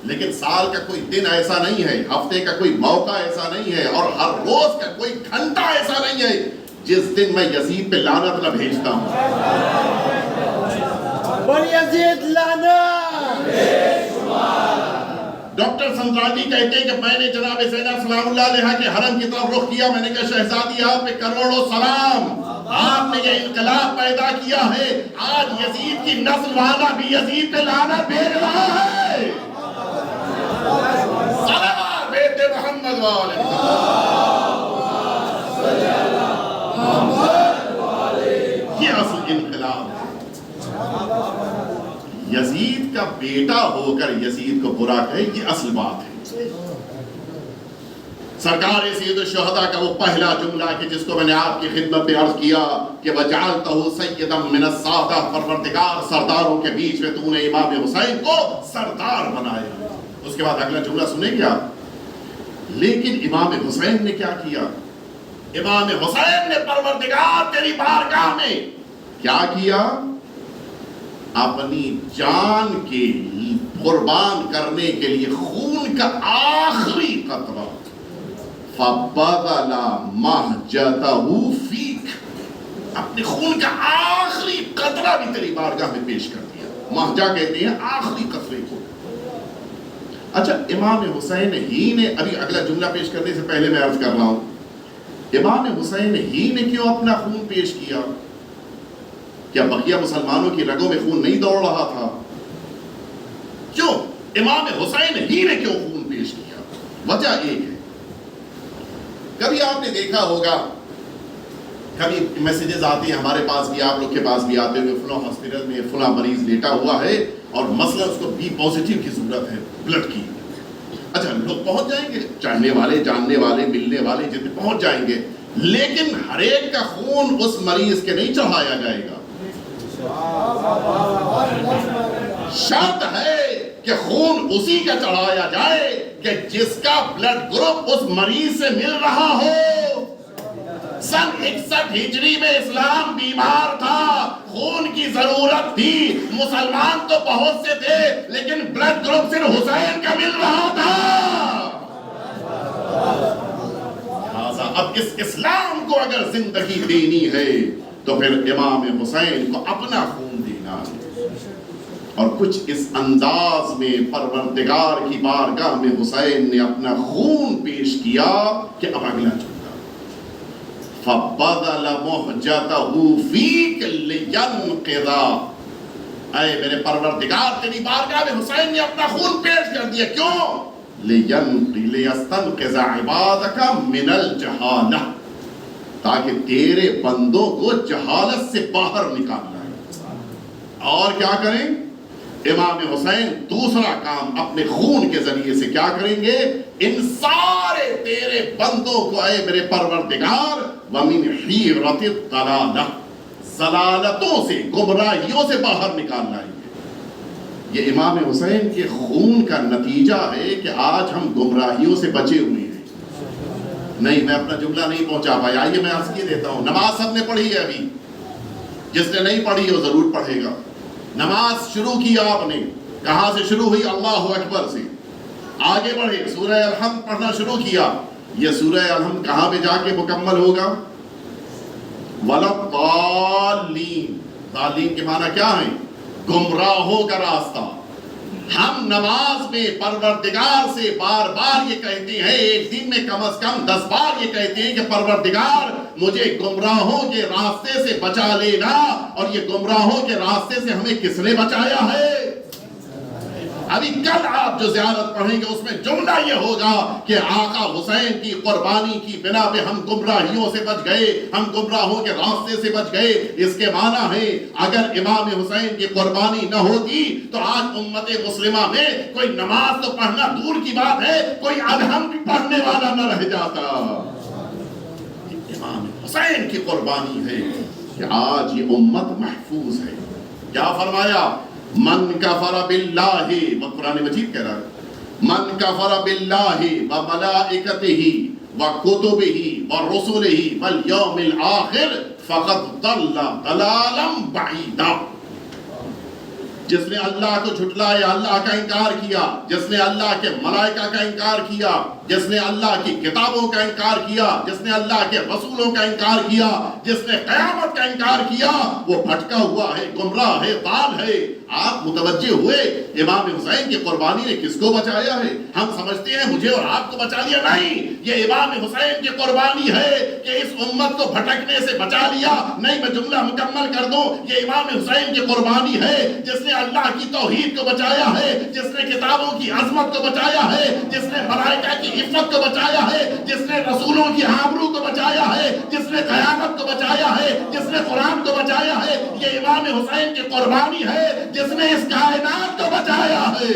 لیکن سال کا کوئی دن ایسا نہیں ہے، ہفتے کا کوئی موقع ایسا نہیں ہے، اور ہر روز کا کوئی گھنٹہ ایسا نہیں ہے جس دن میں یزید پہ لعنت نہ بھیجتا ہوں۔ یزید لعنت۔ ڈاکٹر سندرالوی کہتے ہیں کہ میں نے جناب زینب سلام اللہ علیہ کے حرم کی طرف رخ کیا، میں نے کہا شہزادی آپ پہ کروڑوں سلام، آپ نے یہ انقلاب پیدا کیا ہے، آج یزید کی نسل والا بھی یزید پہ لعنت بھیج رہا ہے۔ صلوات بیٹے محمد والے یہ اصل انقلاب ہے۔ یزید کا بیٹا ہو کر یزید کو برا کہے، یہ اصل بات ہے۔ سرکار سید الشہداء کا وہ پہلا جملہ کہ جس کو میں نے آپ کی خدمت میں عرض کیا کہ وَجَعَلْتَهُ سَيِّدًا مِنَ السَّادَةِ، پروردگار سرداروں کے بیچ میں تو نے امام حسین کو سردار بنایا۔ اس کے بعد اگلا جملہ سنیں کیا؟ لیکن امام حسین نے کیا کیا؟ امام حسین نے پروردگار تیری بارگاہ میں کیا کیا؟ اپنی جان کے قربان کرنے کے لیے خون کا آخری قطرہ فَبَذَلَ مَحْجَتَهُ فِيكَ، اپنے خون کا آخری قطرہ بھی تیری بارگاہ میں پیش کر دیا۔ مہجہ کہتے ہیں آخری قطرے کو۔ اچھا امام حسین ہی نے، ابھی اگلا جملہ پیش کرنے سے پہلے میں عرض کر رہا ہوں، امام حسین ہی نے کیوں اپنا خون پیش کیا؟ کیا بقیہ مسلمانوں کی رگوں میں خون نہیں دوڑ رہا تھا؟ کیوں امام حسین ہی نے کیوں خون پیش کیا؟ وجہ ایک ہے، کبھی آپ نے دیکھا ہوگا، کبھی میسیجز آتے ہیں ہمارے پاس بھی، آپ لوگ کے پاس بھی آتے ہوئے، فلاں ہاسپٹل میں فلاں مریض لیٹا ہوا ہے اور مسئلہ اس کو بی پازیٹیو کی ضرورت ہے، بلڈ کی۔ اچھا لوگ پہنچ جائیں گے، چاہنے والے جاننے والے ملنے والے جتنے پہنچ جائیں گے، لیکن ہر ایک کا خون اس مریض کے نہیں چڑھایا جائے گا۔ شرط ہے کہ خون اسی کا چڑھایا جائے کہ جس کا بلڈ گروپ اس مریض سے مل رہا ہو۔ سن 61 ہجری میں اسلام بیمار تھا، خون کی ضرورت تھی، مسلمان تو بہت سے تھے لیکن بلڈ گروپ صرف حسین کا مل رہا تھا۔ اب اس اسلام کو اگر زندگی دینی ہے تو پھر امام حسین کو اپنا خون دینا ہے، اور کچھ اس انداز میں پروردگار کی بارگاہ میں حسین نے اپنا خون پیش کیا کہ اب اگلا جملہ فَبَذَلَ مُحْجَتَهُ فِيكَ لِيَنْقِذَ، اے میرے پروردگار تیری بارگاہ میں حسین نے اپنا خون پیش کر دیا، کیوں؟ لِيَسْتَنْقِذَ عِبَادَكَ مِنَ الْجَهَالَةِ، تاکہ تیرے بندوں کو جہالت سے باہر نکالنا ہے۔ اور کیا کریں؟ امام حسین دوسرا کام اپنے خون کے ذریعے سے کیا کریں گے؟ ان سارے تیرے بندوں کو اے میرے پروردگار وَمِنْ حِيرَةِ الضَّلَالَةِ، ضلالتوں سے، گمراہیوں سے باہر نکال لائیں گے۔ یہ امام حسین کے خون کا نتیجہ ہے کہ آج ہم گمراہیوں سے بچے ہوئے ہیں۔ نہیں، میں اپنا جملہ نہیں پہنچا پایا، آئیے میں عرض کیے دیتا ہوں۔ نماز سب نے پڑھی ہے، ابھی جس نے نہیں پڑھی وہ ضرور پڑھے گا۔ نماز شروع کی آپ نے، کہاں سے شروع ہوئی؟ اللہ اکبر سے۔ آگے بڑھے، سورہ الحمد پڑھنا شروع کیا۔ یہ سورہ الحمد کہاں پہ جا کے مکمل ہوگا؟ وَلَضَّالِّينَ، ضالین کے معنی کیا ہیں؟ گمراہوں کا راستہ۔ ہم نماز میں پروردگار سے بار بار یہ کہتے ہیں، ایک دن میں کم از کم 10 بار یہ کہتے ہیں کہ پروردگار مجھے گمراہوں کے راستے سے بچا لینا۔ اور یہ گمراہوں کے راستے سے ہمیں کس نے بچایا ہے؟ ابھی کل آپ جو زیارت پڑھیں گے اس میں جملہ یہ ہوگا کہ آقا حسین کی قربانی کی بنا پہ ہم گمراہیوں سے بچ گئے، ہم گمراہوں کے راستے سے بچ گئے۔ اس کے معنی ہے اگر امام حسین کی قربانی نہ ہوتی تو آج امت مسلمہ میں کوئی نماز تو پڑھنا دور کی بات ہے، کوئی الحمد بھی پڑھنے والا نہ رہ جاتا۔ امام حسین کی قربانی ہے کہ آج یہ امت محفوظ ہے۔ کیا فرمایا؟ من کفر باللہ، وہ قرآن مجید کہہ رہا ہے، من کفر باللہ وملائکتہ وکتبہ ورسلہ والیوم الآخر فقد ضل ضلالا بعیدا۔ جس نے اللہ کو جھٹلایا، اللہ کا انکار کیا، جس نے اللہ کے ملائکہ کا انکار کیا، جس نے اللہ کی کتابوں کا انکار کیا، جس نے اللہ کے رسولوں کا انکار کیا، جس نے قیامت کا انکار کیا، وہ بھٹکا ہوا ہے، گمراہ ہے، ضال ہے۔ آپ متوجہ ہوئے امام حسین کی قربانی نے کس کو بچایا ہے؟ ہم سمجھتے ہیں مجھے اور آپ کو بچا لیا، نہیں، یہ امام حسین کی قربانی ہے کہ اس امت کو بھٹکنے سے بچا لیا۔ نہیں، میں جملہ مکمل کر دوں، یہ امام حسین کی قربانی ہے جس نے اللہ کی توحید کو بچایا ہے، جس نے کتابوں کی عظمت کو بچایا ہے، جس نے ملائکہ کی عفت کو بچایا ہے، جس نے رسولوں کی آبرو کو بچایا ہے، جس نے قیامت کو بچایا ہے، جس نے قرآن کو بچایا ہے۔ یہ امام حسین کی قربانی ہے جس نے اس کائنات کو بچایا ہے۔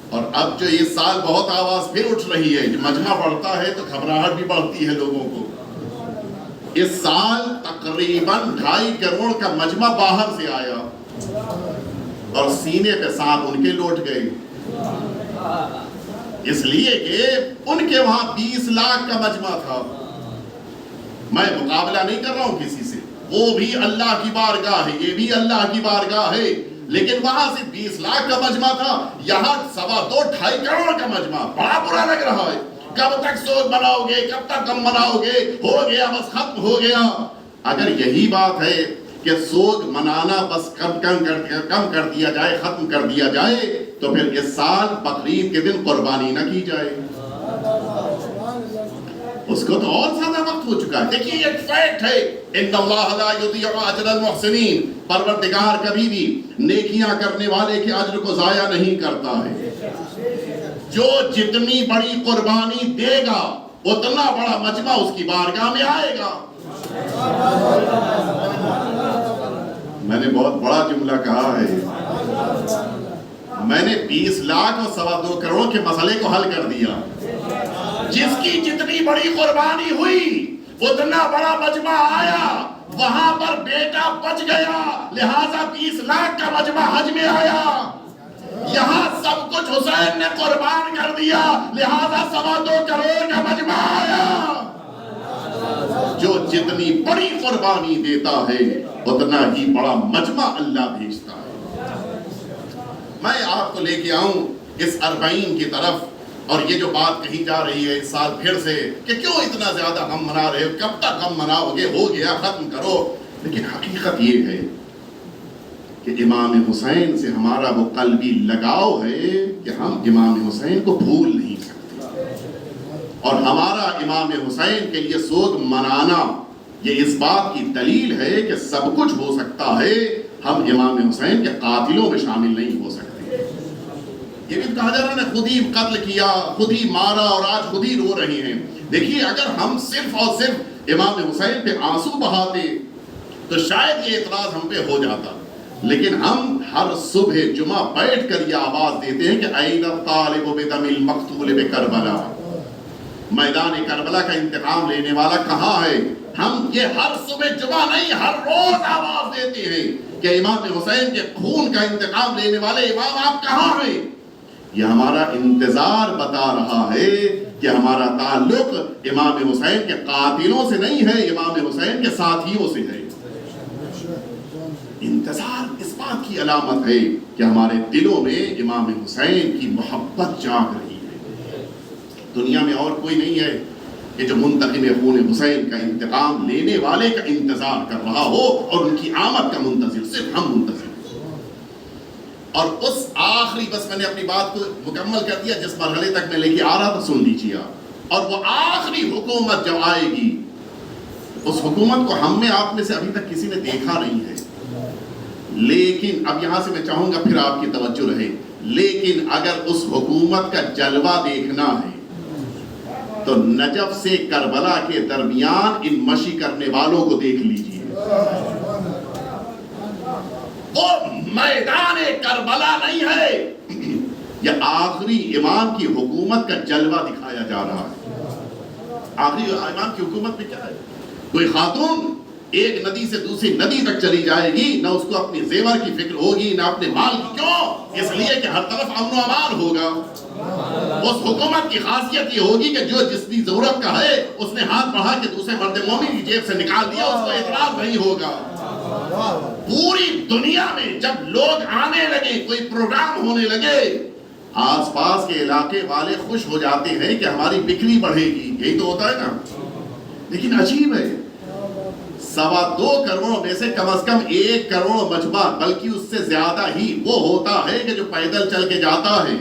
اور اب جو اس سال بہت آواز پھر اٹھ رہی ہے، جو مجمع بڑھتا ہے تو گھبراہٹ بھی بڑھتی ہے لوگوں کو۔ اس سال تقریباً 2.5 کروڑ کا مجمع باہر سے آیا اور سینے پہ سانپ ان کے لوٹ گئے، اس لیے کہ ان کے وہاں 20 لاکھ کا مجمع تھا۔ میں مقابلہ نہیں کر رہا ہوں کسی سے، وہ بھی اللہ کی بارگاہ ہے، یہ بھی اللہ کی بارگاہ ہے، لیکن وہاں سے 20 لاکھ کا مجمع تھا، یہاں 2.5 کروڑ کا مجمع۔ بڑا برا لگ رہا ہے۔ کب تک سوگ مناؤ گے؟ کب تک غم مناؤ گے؟ ہو گیا، بس ختم ہو گیا۔ اگر یہی بات ہے کہ سوگ منانا بس کم کر دیا جائے، ختم کر دیا جائے، تو پھر اس سال بقرعید کے دن قربانی نہ کی جائے، اس کو تو اور زیادہ وقت ہو چکا ہے۔ دیکھیے ایک فیکٹ ہے، ان اللہ لا یضیع اجر المحسنین، پروردگار کبھی بھی نیکیاں کرنے والے کے اجر کو ضائع نہیں کرتا ہے۔ جو جتنی بڑی قربانی دے گا اتنا بڑا مجمع اس کی بارگاہ میں آئے گا۔ میں نے بہت بڑا جملہ کہا ہے، میں نے 20 لاکھ اور 2.25 کروڑ کے مسئلے کو حل کر دیا۔ جس کی جتنی بڑی قربانی ہوئی اتنا بڑا مجمع آیا، وہاں پر بیٹا بچ گیا، لہٰذا 20 لاکھ کا مجمع حج میں آیا۔ یہاں سب کچھ حسین نے قربان کر دیا، لہذا 2.25 کروڑ کا مجمع آیا۔ جو جتنی بڑی قربانی دیتا ہے اتنا ہی بڑا مجمع اللہ بھیجتا ہے۔ میں آپ کو لے کے آؤں اس 40 کی طرف، اور یہ جو بات کہی جا رہی ہے اس سال پھر سے کہ کیوں اتنا زیادہ غم منا رہے ہو، کب تک غم مناؤ گے، ہو گیا ختم کرو۔ لیکن حقیقت یہ ہے کہ امام حسین سے ہمارا وہ قلبی لگاؤ ہے کہ ہم امام حسین کو بھول نہیں سکتے، اور ہمارا امام حسین کے لیے سوگ منانا یہ اس بات کی دلیل ہے کہ سب کچھ ہو سکتا ہے، ہم امام حسین کے قاتلوں میں شامل نہیں ہو سکتے۔ یہ بھی کہا جا رہا ہے خود ہی قتل کیا، خود ہی مارا، اور آج خود ہی رو رہے ہیں۔ دیکھیے اگر ہم صرف اور صرف امام حسین پہ آنسو بہاتے تو شاید یہ اعتراض ہم پہ ہو جاتا، لیکن ہم ہر صبح جمعہ بیٹھ کر یہ آواز دیتے ہیں کہ اَيْنَ الطَّالِبُ بِدَمِ الْمَقْتُولِ بِكَرْبَلَا، میدان کربلا کا انتقام لینے والا کہاں ہے؟ ہم یہ ہر صبح جمعہ نہیں ہر روز آواز دیتے ہیں کہ امام حسین کے خون کا انتقام لینے والے امام آپ کہاں ہیں. یہ ہمارا انتظار بتا رہا ہے کہ ہمارا تعلق امام حسین کے قاتلوں سے نہیں ہے، امام حسین کے ساتھیوں سے ہے. انتظار اس بات کی علامت ہے کہ ہمارے دلوں میں امام حسین کی محبت جاگ رہی ہے. دنیا میں اور کوئی نہیں ہے کہ جو منتقم خون حسین کا انتقام لینے والے کا انتظار کر رہا ہو اور ان کی آمد کا منتظر. صرف ہم منتظر. اور اس آخری، بس میں نے اپنی بات کو مکمل کر دیا، جس مرحلے تک میں لے کے آ رہا تھا سن لیجیے آپ. اور وہ آخری حکومت جب آئے گی، اس حکومت کو ہم میں آپ میں سے ابھی تک کسی نے دیکھا نہیں ہے. لیکن اب یہاں سے میں چاہوں گا پھر آپ کی توجہ رہے، لیکن اگر اس حکومت کا جلوہ دیکھنا ہے تو نجف سے کربلا کے درمیان ان مشی کرنے والوں کو دیکھ لیجیے. وہ میدان کربلا نہیں ہے، یہ آخری امام کی حکومت کا جلوہ دکھایا جا رہا ہے. آخری امام کی حکومت میں کیا ہے؟ کوئی خاتون ایک ندی سے دوسری ندی تک چلی جائے گی، نہ اس کو اپنی زیور کی فکر ہوگی نہ اپنے مال کی. کیوں؟ اس لیے کہ ہر طرف امن و امان ہوگا. اس حکومت کی خاصیت یہ ہوگی کہ جو جس کی ضرورت کا ہے اس نے ہاتھ بڑھا کے دوسرے مرد مومن کی جیب سے نکال دیا، اس کو اعتراض نہیں ہوگا. پوری دنیا میں جب لوگ آنے لگے، کوئی پروگرام ہونے لگے، آس پاس کے علاقے والے خوش ہو جاتے ہیں کہ ہماری بکری بڑھے گی. یہی تو ہوتا ہے نا. لیکن عجیب ہے، 2.25 کروڑ میں سے کم از کم 1 کروڑ مجمع، بلکہ اس سے زیادہ ہی وہ ہوتا ہے کہ جو پیدل چل کے جاتا ہے،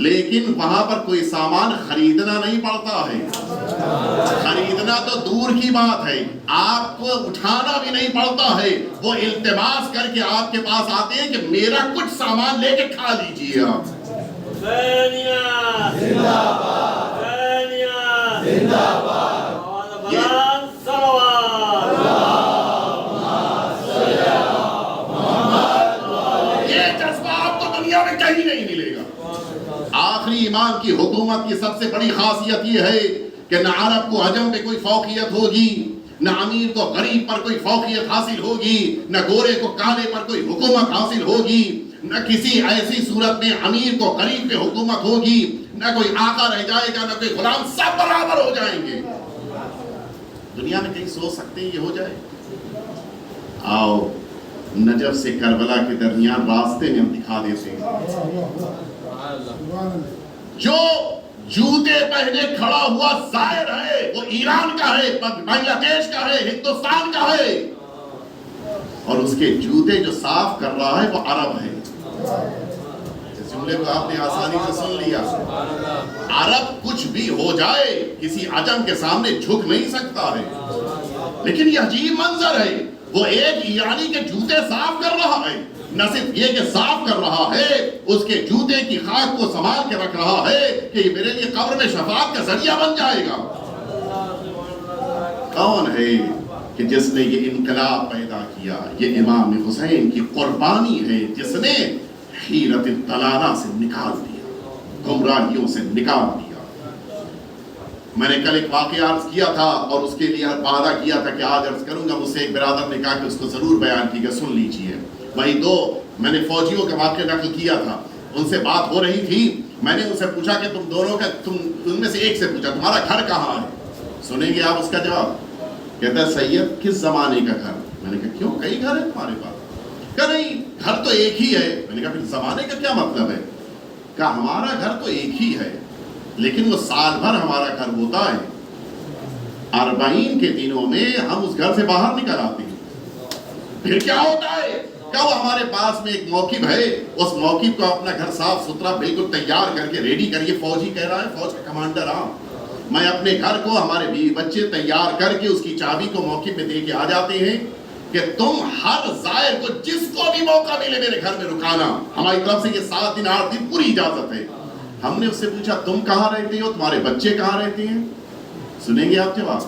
لیکن وہاں پر کوئی سامان خریدنا نہیں پڑتا ہے. خریدنا تو دور کی بات ہے، آپ کو اٹھانا بھی نہیں پڑتا ہے. وہ التماس کر کے آپ کے پاس آتے ہیں کہ میرا کچھ سامان لے کے کھا لیجئے. آپ یہ جذبہ آپ کو دنیا میں کہیں نہیں ملے گا. آخری امام کی حکومت کی سب سے بڑی خاصیت یہ ہے کہ نہ عرب کو عجم پہ کوئی فوقیت ہوگی، نہ امیر کو غریب پر کوئی فوقیت حاصل ہوگی، نہ گورے کو کالے پر کوئی حکومت حاصل ہوگی، نہ کسی ایسی صورت میں امیر کو غریب پہ حکومت ہوگی، نہ کوئی آقا رہ جائے گا، نہ کوئی غلام. سب برابر ہو جائیں گے. دنیا میں کہیں سوچ سکتے ہیں یہ ہو جائے؟ آؤ نجف سے کربلا کے درمیان راستے میں ہم دکھا دیتے ہیں. جو جوتے پہنے کھڑا ہوا زائر ہے وہ ایران کا ہے، بنگلہ دیش کا ہے، ہندوستان کا ہے، اور اس کے جوتے جو صاف کر رہا ہے وہ عرب ہے. اس جملے کو آپ نے آسانی سے سن لیا. عرب کچھ بھی ہو جائے کسی عجم کے سامنے جھک نہیں سکتا ہے. لیکن یہ عجیب منظر ہے، وہ ایک ایرانی کے جوتے صاف کر رہا ہے. نہ صرف یہ کہ صاف کر رہا ہے، اس کے جوتے کی خاک کو سنبھال کے رکھ رہا ہے کہ یہ میرے لیے قبر میں شفاعت کا ذریعہ بن جائے گا. کون ہے کہ جس نے یہ انقلاب پیدا کیا؟ یہ امام حسین کی قربانی ہے، جس نے حیرت الطلالہ سے نکال دیا، گمراہیوں سے نکال دیا. میں نے کل ایک واقعہ عرض کیا تھا اور اس کے لیے وعدہ کیا تھا کہ آج عرض کروں گا. مجھ سے ایک برادر نے کہا کہ اس کو ضرور بیان کیجیے، سن لیجیے. وہی 2 میں نے فوجیوں کا واقعہ نقل کیا تھا، ان سے بات ہو رہی تھی. میں نے ان سے پوچھا کہ تم دونوں کا، ان میں سے ایک سے پوچھا تمہارا گھر کہاں ہے؟ سنیں گے آپ اس کا جواب. کہتا ہے سید کس زمانے کا گھر؟ میں نے کہا کیوں کئی گھر ہیں تمہارے پاس؟ کہا نہیں گھر تو ایک ہی ہے. میں نے کہا پھر زمانے کا کیا مطلب ہے؟ کہا ہمارا گھر تو ایک ہی ہے لیکن وہ سال بھر ہمارا گھر ہوتا ہے، 40 کے دنوں میں ہم اس گھر سے باہر نکل آتے ہیں. پھر کیا ہوتا ہے؟ کہ وہ ہمارے پاس میں ایک موقف ہے، اس موقف کو اپنا گھر صاف ستھرا بالکل تیار کر کے ریڈی کریے. فوجی کہہ رہا ہے، فوج کا کمانڈر ہاں، میں اپنے گھر کو ہمارے بیوی بچے تیار کر کے اس کی چابی کو موقف میں دے کے آ جاتے ہیں کہ تم ہر زائر کو جس کو بھی موقع ملے میرے گھر میں رکانا. ہماری طرف سے یہ 7 دن 8 دن پوری اجازت ہے. ہم نے اس سے پوچھا تم کہاں رہتے ہو، تمہارے بچے کہاں رہتے ہیں؟ سنیں گے آپ جواب.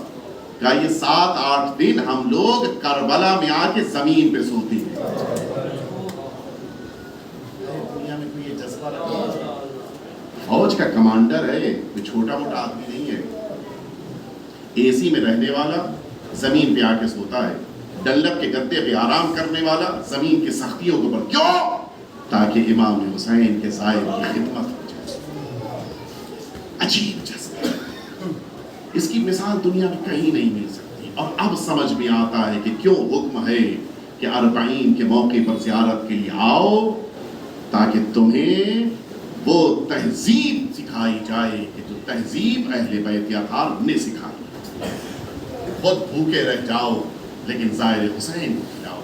کہا یہ 7-8 دن ہم لوگ کربلا میں آ کے زمین پہ سوتے ہیں. دنیا میں کوئی یہ جذبہ رکھا، فوج کا کمانڈر ہے، کوئی چھوٹا موٹا آدمی نہیں ہے. اے سی میں رہنے والا، زمین پہ آ کے سوتا ہے، ڈنلپ کے گدے پہ آرام کرنے والا زمین کی سختیوں کے اوپر، کیوں؟ تاکہ امام حسین کے سائے کی خدمت ہو جائے۔ عجیب جذبہ، اس کی مثال دنیا میں کہیں نہیں مل سکتی۔ اور اب سمجھ میں آتا ہے کہ کیوں حکم ہے کہ 40 کے موقع پر زیارت کے لیے آؤ، تاکہ تمہیں وہ تہذیب سکھائی جائے کہ جو تہذیب اہل بیت اطہار نے سکھائی۔ خود بھوکے رہ جاؤ لیکن زائر حسین کو کھلاؤ،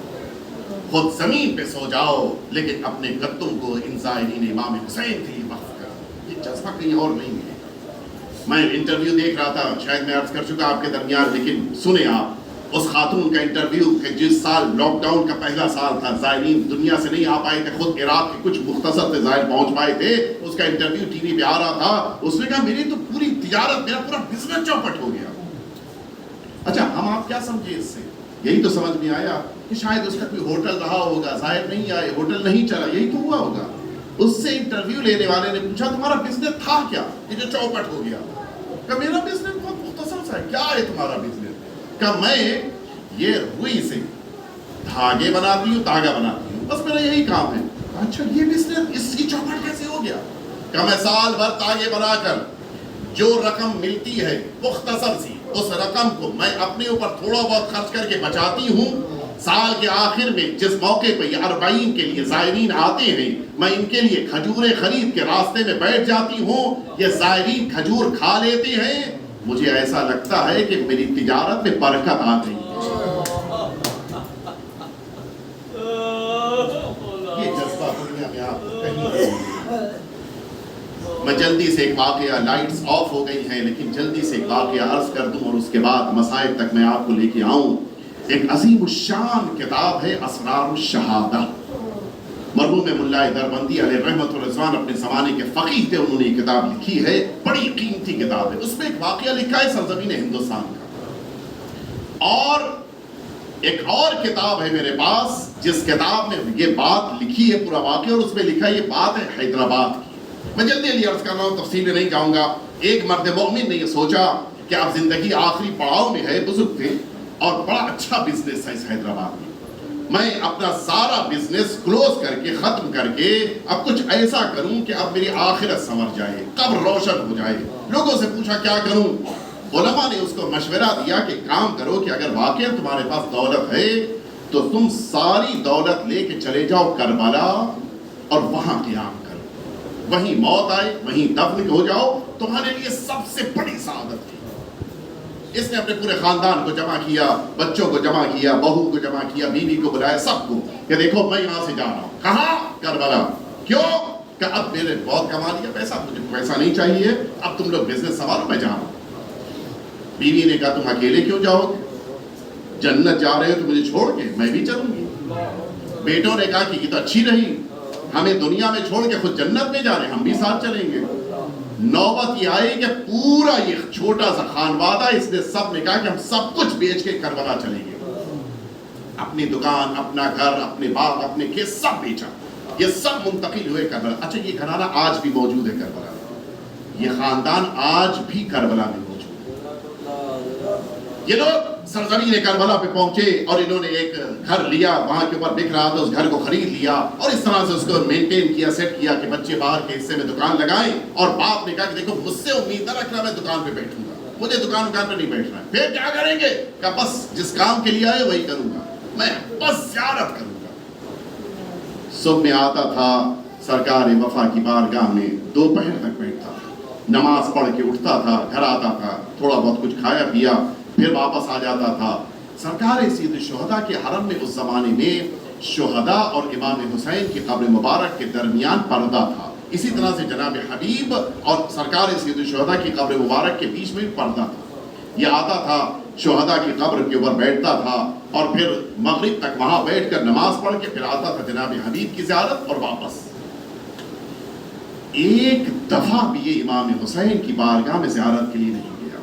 خود زمین پہ سو جاؤ لیکن اپنے گدوں کو ان زائرین امام حسین کے لیے وقف کرو۔ یہ جذبہ کہیں اور نہیں ملے گا۔ میں انٹرویو دیکھ رہا تھا، شاید میں عرض کر چکا آپ کے درمیان، لیکن سنیں آپ اس خاتون کا انٹرویو کہ جس سال لاک ڈاؤن کا پہلا سال تھا، زائرین دنیا سے نہیں آ پائے تھے، خود عراق کے کچھ مختصر سے زائر پہنچ پائے تھے، اس کا انٹرویو ٹی وی پہ آ رہا تھا۔ اس نے کہا میری تو پوری تجارت، میرا پورا بزنس چوپٹ ہو گیا۔ اچھا ہم آپ کیا سمجھے اس سے؟ یہی تو سمجھ میں آیا کہ شاید اس کا کوئی ہوٹل رہا ہوگا، زائر نہیں آئے، ہوٹل نہیں چلا، یہی تو ہوا ہوگا۔ اس سے انٹرویو لینے والے نے پوچھا تمہارا بزنس تھا کیا یہ جو چوپٹ ہو گیا؟ کہ میرا بزنس بہت مختصر سا ہے۔ کیا ہے تمہارا بزنس؟ کہ میں یہ روئی سے دھاگے بناتی ہوں، دھاگا بناتی ہوں، بس میرا یہی کام ہے۔ اچھا یہ بزنس اس کی چوپٹ کیسے ہو گیا؟ کہ میں سال بھر دھاگے بنا کر جو رقم ملتی ہے مختصر سی، اس رقم کو میں اپنے اوپر تھوڑا بہت خرچ کر کے بچاتی ہوں، سال کے آخر میں جس موقع پہ یہ 40 کے لیے زائرین آتے ہیں، میں ان کے لیے کھجوریں خرید کے راستے میں بیٹھ جاتی ہوں، یہ زائرین کھجور کھا لیتے ہیں، مجھے ایسا لگتا ہے کہ میری تجارت میں برکت آ گئی ہے۔ یہ جذبہ دنیا میں آپ کو کہیں نہیں ملے۔ میں جلدی سے ایک واقعہ، لائٹس آف ہو گئی ہیں لیکن جلدی سے ایک واقعہ عرض کر دوں اور اس کے بعد مسائل تک میں آپ کو لے کے آؤں۔ ایک عظیم الشان کتاب ہے اسرار الشہادہ، مرحوم ملا دربندی علیہ رحمت و رضوان اپنے زمانے کے فقیہ تھے، انہوں نے یہ کتاب لکھی ہے، بڑی قیمتی کتاب ہے۔ اس میں ایک واقعہ لکھا ہے سرزمین ہندوستان کا، اور ایک اور کتاب ہے میرے پاس جس کتاب میں یہ بات لکھی ہے پورا واقعہ، اور اس میں لکھا ہے یہ بات ہے حیدرآباد کی۔ میں جلدی جلدی عرض کر رہا ہوں، تفصیل میں نہیں جاؤں گا۔ ایک مرد مومن نے یہ سوچا کہ اب زندگی آخری پڑاؤ میں ہے، بزرگ تھے اور بڑا اچھا بزنس ہے اس حیدرآباد میں، میں اپنا سارا بزنس کلوز کر کے ختم کر کے اب کچھ ایسا کروں کہ اب میری آخرت سنور جائے، قبر روشن ہو جائے۔ لوگوں سے پوچھا کیا کروں؟ علماء نے اس کو مشورہ دیا کہ کام کرو کہ اگر واقعا تمہارے پاس دولت ہے تو تم ساری دولت لے کے چلے جاؤ کربلا اور وہاں قیام کرو، وہیں موت آئے وہیں دفن ہو جاؤ، تمہارے لیے سب سے بڑی سعادت ہے۔ اس نے اپنے پورے خاندان کو جمع کیا، بچوں کو جمع کیا، بہو کو جمع کیا، بیوی کو بلایا، سب کو کہ دیکھو میں یہاں سے جا رہا ہوں۔ کہاں؟ کربلا۔ کیوں؟ کہ اب میں نے بہت کما لیا پیسہ، مجھے پیسہ نہیں چاہیے، اب تم لوگ بزنس سنبھالو، میں جا رہا ہوں۔ بیوی نے کہا تم اکیلے کیوں جاؤ گے؟ جنت جا رہے ہو تو مجھے چھوڑ کے، میں بھی چلوں گی۔ بیٹوں نے کہا کہ یہ تو اچھی رہی، ہمیں دنیا میں چھوڑ کے خود جنت میں جا رہے ہیں، ہم بھی ساتھ چلیں گے۔ نوبت یہ آئی کہ پورا یہ چھوٹا سا خانوادہ، اس نے سب نے کہا کہ ہم سب کچھ بیچ کے کربلا چلیں گے، اپنی دکان، اپنا گھر، اپنے باغ، اپنے کھیت سب بیچا، یہ سب منتقل ہوئے کربلا۔ اچھا یہ گھرانہ آج بھی موجود ہے کربلا میں، یہ خاندان آج بھی کربلا میں موجود ہے۔ یہ لوگ سرزمین کربلا پہ پہنچے اور انہوں نے ایک گھر لیا، وہاں کے اوپر بک رہا تھا، اس گھر کو خرید لیا اور اس طرح سے اس کو مینٹین کیا، سیٹ کیا کہ بچے باہر کے حصے میں دکان لگائیں، اور باپ نے کہا کہ دیکھو مجھ سے امید نہ رکھنا میں دکان پہ بیٹھوں گا، مجھے دکان پہ نہیں بیٹھنا ہے۔ پھر کیا کریں گے؟ کہ بس جس کام کے لیے آئے وہی کروں گا، میں بس زیارت کروں گا۔ صبح میں آتا تھا سرکار وفا کی بارگاہ میں، دوپہر تک بیٹھتا تھا، نماز پڑھ کے اٹھتا تھا، گھر آتا تھا، تھوڑا بہت کچھ کھایا پیا، پھر واپس آ جاتا تھا۔ سرکار سید الشہداء کے حرم میں اس زمانے میں شہداء اور امام حسین کی قبر مبارک کے درمیان پردہ تھا، اسی طرح سے جناب حبیب اور سرکار سید الشہداء کی قبر مبارک کے بیچ میں پردہ تھا۔ یہ آتا تھا شہداء کی قبر کے اوپر بیٹھتا تھا اور پھر مغرب تک وہاں بیٹھ کر نماز پڑھ کے پھر آتا تھا جناب حبیب کی زیارت اور واپس۔ ایک دفعہ بھی یہ امام حسین کی بارگاہ میں زیارت کے لیے نہیں گیا۔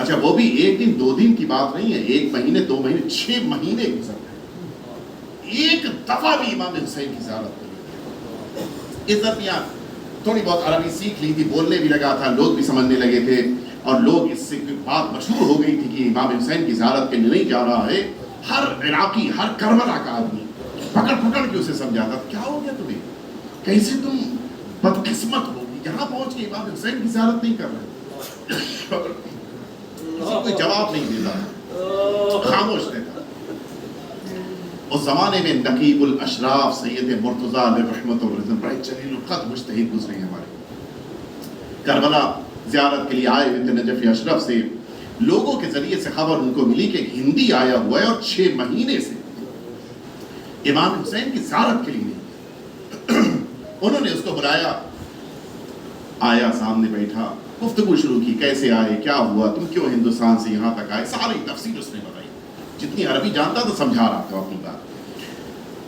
اچھا وہ بھی ایک دن دو دن کی بات نہیں ہے، 1 مہینے 2 مہینے 6 مہینے گزر گئے، ایک دفعہ بھی امام حسین کی زیارت نہیں گیا۔ اس درمیان تھوڑی بہت عربی سیکھ لی تھی، بولنے بھی لگا تھا، لوگ بھی سمجھنے لگے تھے، اور لوگ اس سے بات مشہور ہو گئی تھی کہ امام حسین کی زیارت کے لیے نہیں جا رہا ہے. ہر عراقی، ہر کربلا کا آدمی پکڑ پکڑ کے اسے سمجھاتا کیا ہو گیا تمہیں، کیسے تم بدقسمت ہوگی، یہاں پہنچ کے امام حسین کی زیارت نہیں کر رہے. کوئی جواب نہیں دیتا، خاموش رہتا. اس زمانے میں نقیب الاشراف سید مرتضیٰ علیہ رحمت اللہ بڑے جلیل القدر مجتہد گزرے ہیں ہمارے. کربلا زیارت کے لیے آئے ہوئے تھے نجف اشرف سے. لوگوں کے ذریعے سے خبر ان کو ملی کہ ہندی آیا ہوا ہے اور 6 مہینے سے امام حسین کی زیارت کے لیے نہیں. انہوں نے اس کو بلایا، آیا، سامنے بیٹھا، گفتگو شروع کی. کیسے آئے، کیا ہوا، تم کیوں ہندوستان سے یہاں تک آئے، ساری تفصیل اس نے بتائی. جتنی عربی جانتا تو سمجھا رہا تھا اپنی بات.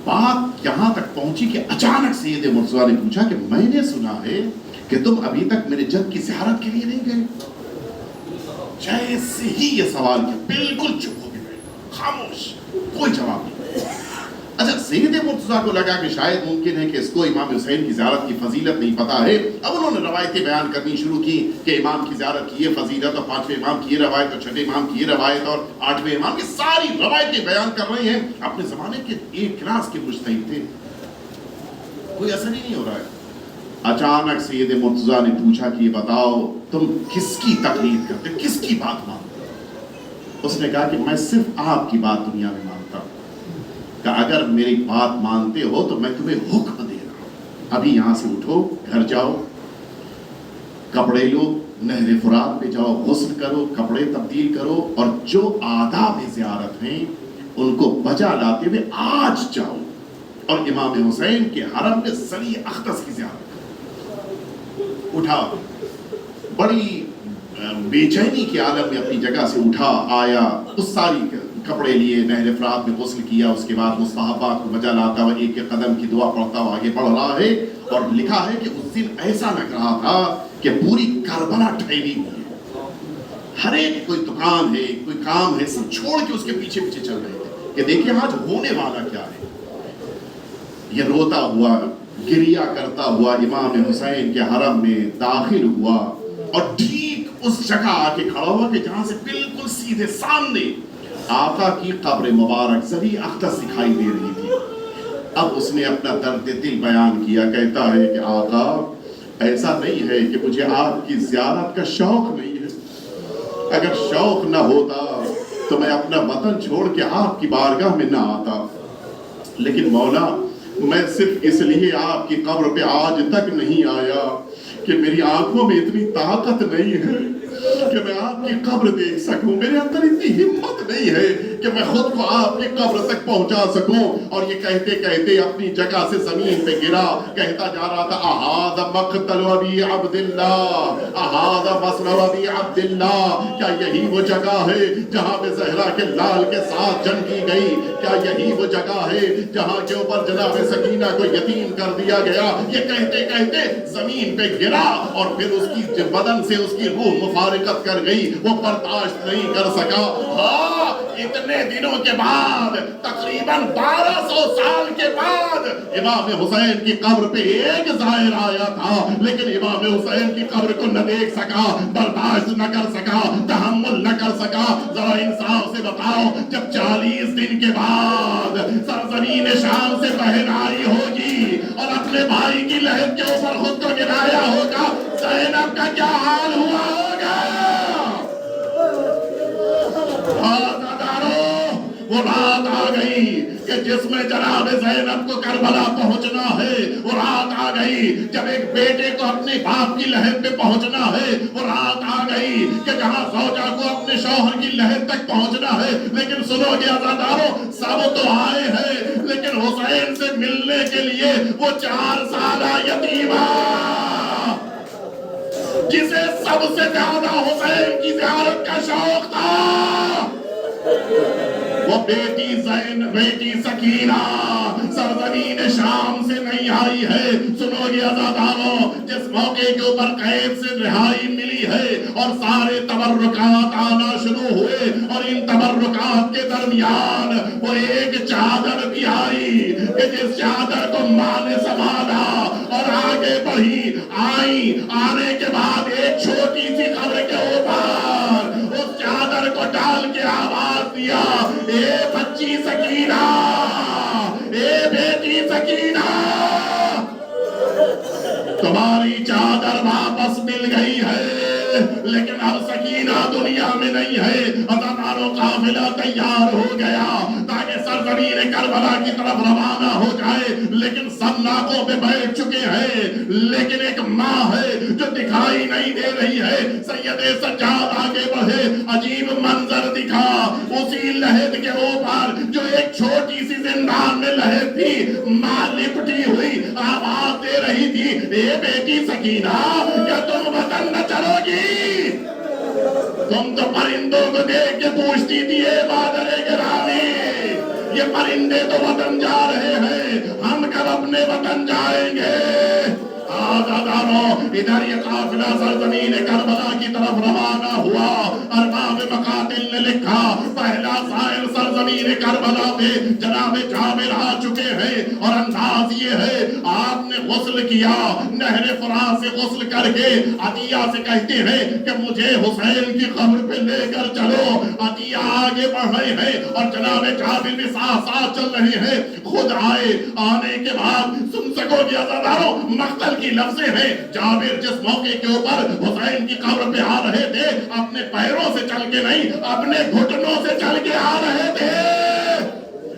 بات یہاں تک پہنچی کہ اچانک سید مرتضیٰ نے پوچھا کہ میں نے سنا ہے کہ تم ابھی تک میرے جد کی زیارت کے لیے نہیں گئے. جیسے ہی یہ سوال کیا بالکل چپ ہو گئے، خاموش، کوئی جواب نہیں. اچھا، سید مرتضیٰ کو لگا کہ شاید ممکن ہے کہ اس کو امام حسین کی زیارت کی فضیلت نہیں پتا ہے. اب انہوں نے روایتیں بیان کرنی شروع کی کہ امام کی زیارت کی یہ فضیلت، اور 5ویں امام کی یہ روایت، اور 6ویں امام کی یہ روایت، اور 8ویں امام کی ساری روایتیں بیان کر رہے ہیں. اپنے زمانے کے ایک کلاس کے مجتہد تھے، کوئی اثر ہی نہیں ہو رہا ہے. اچانک سید مرتضیٰ نے پوچھا کہ یہ بتاؤ تم کس کی تقلید کرتے، کس کی بات مانتے؟ اس نے کہا کہ میں صرف آپ کی بات دنیا میں مانتا ہوں، کہ اگر میری بات مانتے ہو تو میں تمہیں حکم دے رہا ہوں، ابھی یہاں سے اٹھو، گھر جاؤ، کپڑے لو، نہر فرات پہ جاؤ، غسل کرو، کپڑے تبدیل کرو، اور جو آداب زیارت ہیں ان کو بجا لاتے ہوئے آج جاؤ اور امام حسین کے حرم میں ثنی اختص کی زیارت. اٹھا، بڑی بے چینی کے عالم میں اپنی جگہ سے اٹھا، آیا، اس ساری کپڑے لیے، نہر فرات میں غسل کیا، اس کے بعد مستحبات کو بجا لاتا ہوا ایک ایک قدم کی دعا پڑھتا ہوا آگے بڑھ رہا ہے. اور لکھا ہے کہ اس دن ایسا لگ رہا تھا کہ پوری کربلا ٹھہری ہوئی ہے. ہر ایک کوئی دکان ہے، کوئی کام ہے، سب چھوڑ کے اس کے پیچھے پیچھے چل رہے تھے کہ دیکھیں آج ہونے والا کیا ہے. یہ روتا ہوا، گریا کرتا ہوا امام حسین کے حرم میں داخل ہوا، اور ٹھیک اس جگہ آ کے کھڑا ہوا کہ جہاں سے بالکل سیدھے سامنے آقا کی قبر مبارک ذری اختص دکھائی دے رہی تھی. اب اس نے اپنا درد دل بیان کیا. کہتا ہے کہ آقا ایسا نہیں ہے کہ مجھے آپ کی زیارت کا شوق نہیں ہے، اگر شوق نہ ہوتا تو میں اپنا وطن چھوڑ کے آپ کی بارگاہ میں نہ آتا، لیکن مولا میں صرف اس لیے آپ کی قبر پہ آج تک نہیں آیا کہ میری آنکھوں میں اتنی طاقت نہیں ہے کہ میں آپ کی قبر دیکھ سکوں، میرے اندر اتنی ہمت نہیں ہے کہ میں خود کو آپ کی قبر تک پہنچا سکوں. اور یہ کہتے کہتے اپنی جگہ سے زمین پہ گرا، کہتا جا رہا تھا احاذ مقتل ابی عبداللہ، احاذ مسرع ابی عبداللہ، کیا یہی وہ جگہ ہے جہاں پہ زہرا کے لال کے ساتھ جنگ کی گئی؟ کیا یہی وہ جگہ ہے جہاں کے اوپر جناب سکینہ کو یتیم کر دیا گیا؟ یہ کہتے کہتے زمین پہ گرا، اور پھر اس کی بدن سے اس کی روح مفارقت کر گئی، وہ برداشت نہیں کر سکا. ہاں، اتنے دنوں کے بعد، تقریباً 1200 سال کے بعد امام حسین کی قبر پہ ایک زائر آیا تھا، لیکن امام حسین کی قبر کو نہ دیکھ سکا، برداشت نہ کر سکا، تحمل نہ کر سکا. ذرا انصاف سے بتاؤ، جب 40 دن کے بعد سرزمین شام سے بہن آئی ہوگی اور اپنے بھائی کی لہر کے اوپر خود کو گرایا ہوگا، زینب کا کیا حال ہوا ہوگا؟ وہ رات آ گئی کہ جس میں جناب زینب کو کربلا پہنچنا ہے. وہ رات آ گئی جب ایک بیٹے کو اپنے باپ کی لہر پہ پہنچنا ہے. وہ رات آ گئی کہ جہاں زوجہ کو اپنے شوہر کی لہر تک پہنچنا ہے. لیکن سنو گے عزادارو، سب تو آئے ہیں، لیکن حسین سے ملنے کے لیے وہ 4 سالہ یتیمہ جسے سب سے زیادہ حسین کی زیارت کا شوق تھا، وہ بیٹی سکینہ سرزمین شام سے نہیں آئی ہے. سنو گے عزادارو، جس موقع کے اوپر قید سے رہائی ملی ہے اور سارے تبرکات آنا شروع ہوئے، اور ان تبرکات کے درمیان وہ ایک چادر بھی آئی کہ جس چادر کو ماں نے سنبھالا اور آگے بڑھی. آنے کے بعد ایک چھوٹی سی قبر کے اوپر اس چادر کو ڈال کے آواز دیا، اے بچی سکینہ، اے بیٹی سکینہ، تمہاری چادر واپس مل گئی ہے، لیکن اب سکینہ دنیا میں نہیں ہے. عزادارو، قافلہ تیار ہو گیا تاکہ سرزمین کربلا کی طرف روانہ ہو جائے، لیکن سب ناکوں پہ بیٹھ چکے ہیں. لیکن ایک ماں ہے جو دکھائی نہیں دے رہی ہے. سید سجاد آگے بڑھے، عجیب منظر دکھا. اسی لحد کے اوپر جو ایک چھوٹی سی زندان میں لحد تھی، ماں لپٹی ہوئی آواز دے رہی تھی، اے بیٹی سکینہ، کیا تم وطن نہ چلو گی؟ تم تو پرندوں کو دیکھ کے پوچھتی تھی، اے مادر گرامی، یہ پرندے تو وطن جا رہے ہیں، ہم کب اپنے وطن جائیں گے؟ آزادارو، ادھر یہ قافلہ سرزمین کربلا کی طرف روانہ ہوا. ارباب مقاتل نے لکھا، پہلا سائل سرزمین کربلا میں جناب جابر آ چکے ہیں، اور انداز یہ ہے، آپ نے غسل کیا، نہر فرات سے غسل کر کے عطیہ سے کہتے ہیں کہ مجھے حسین کی قبر پہ لے کر چلو. عطیہ آگے بڑھ رہے ہیں اور جناب جابر بھی ساتھ ساتھ چل رہے ہیں. خود آئے، آنے کے بعد سن سکو گے عزادارو، مقتل کی لفظیں ہیں. جابر جس موقع کے اوپر حسین کی قبر پہ آ رہے تھے، اپنے پیروں سے چل کے نہیں، اپنے گھٹنوں سے چل کے آ رہے تھے،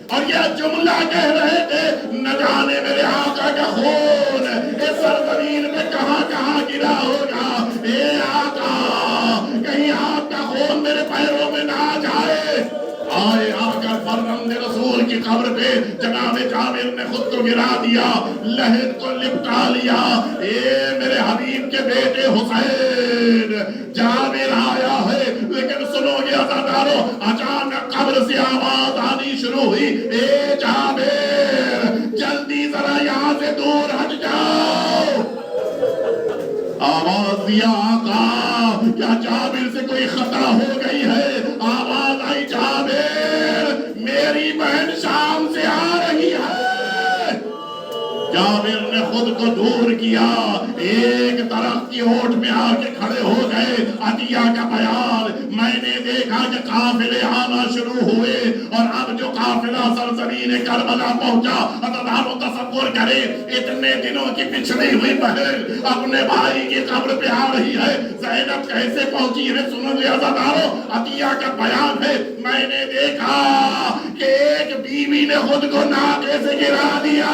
اور یہ جملہ کہہ رہے تھے، نہ جانے میرے آقا کا خون اس سرزمین میں کہاں کہاں گرا ہوگا. اے آقا، کہیں آپ کا خون میرے پیروں میں نہ آ جائے. آئے آ کر فرزند رسول کی قبر پہ جناب جابر نے خود کو گرا دیا، لحد کو لپٹا لیا. اے میرے حبیب کے بیٹے حسین، جابر آیا ہے. لیکن سنو گے عزادارو، اچانک قبر سے آواز آنی شروع ہوئی، اے جابر، جلدی ذرا یہاں سے دور ہٹ جاؤ. آواز دیا، آقا کیا جابر سے کوئی خطا ہو گئی ہے؟ آواز آئی، جابر، میری بہن شام سے آ رہی ہے. جابر نے خود کو دور کیا، ایک درخت کی اوٹ میں آ کے کھڑے ہو گئے. عطیہ کا بیان، میں نے دیکھا کہ قافلے آنا شروع ہوئے، اور اب جو قافلہ سرزمین کربلا پہنچا، عزادارو تصور کرے، اتنے دنوں کی پچھڑی ہوئی بہن اپنے بھائی کی قبر پہ آ رہی ہے. زینب کیسے پہنچی ہے؟ سنو گے عزادارو، عطیہ کا بیان ہے، میں نے دیکھا کہ ایک بیوی نے خود کو ناکے سے گرا دیا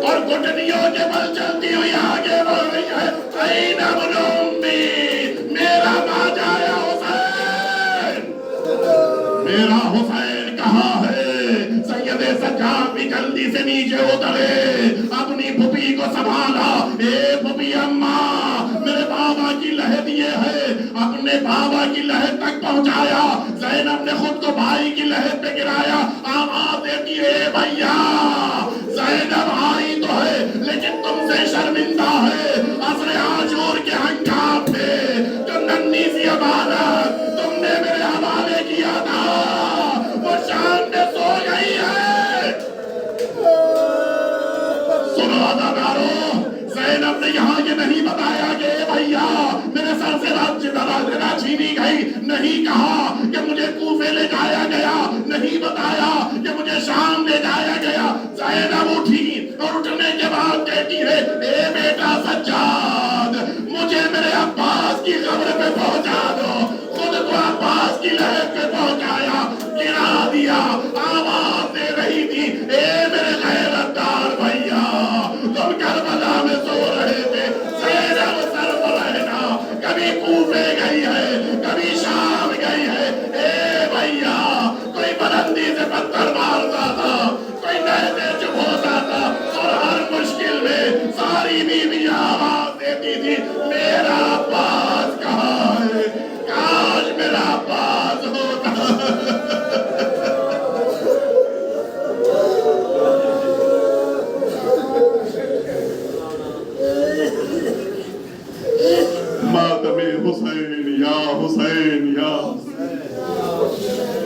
اور گھٹنیوں کے بل چلتی ہوئی آگے بڑھ رہی ہے. این ابن امی، میرا باجا یا حسین، میرا حسین کہاں ہے؟ سید سجاد بھی جلدی سے نیچے اترے، اپنی پھپھی کو سنبھالا. اے پھپھی اماں، میرے بابا کی لحد یہ ہے، اپنے بابا کی لحد تک پہنچایا. زینب نے خود کو بھائی کی لحد پہ گرایا. آواز دیتی ہے، اے بھیا، زینب آئی تو ہے لیکن تم سے شرمندہ ہے. عصر عاشور کے ہنگام میں جو ننھی سی عبادت تم نے میرے حوالے کیا تھا، وہ شام میں سو گئی ہے. سنو عزادارو، زینب نے یہاں یہ نہیں بتایا کہ اے بھیا میرے سر سے رات چھینی گئی، نہیں کہا کہ مجھے کوفے لے جایا گیا، نہیں بتایا کہ مجھے شام لے جایا گیا. زینب اٹھی اور اٹھنے کے بعد کہتی ہے، اے بیٹا سجاد، مجھے میرے عباس کی قبر پہ پہنچا دو. خود کو عباس کی لحد پہ پہنچایا، گرا دیا. آواز دے رہی تھی، اے میرے غیرت دار بھیا، تم کربلا میں سو رہے تھے. زینب سر پر رہنا، کبھی کوفے گئی ہے، کبھی شام گئی ہے. اے بھیا، کوئی بلندی سے پتھر مارتا تھا، کوئی نہریں چپ ہوتا تھا، اور ہر مشکل میں ساری بیویاں آواز دیتی تھی، میرا عباس کہاں ہے؟ کاش میرا عباس ہوتا. حسین یا حسین یا حسین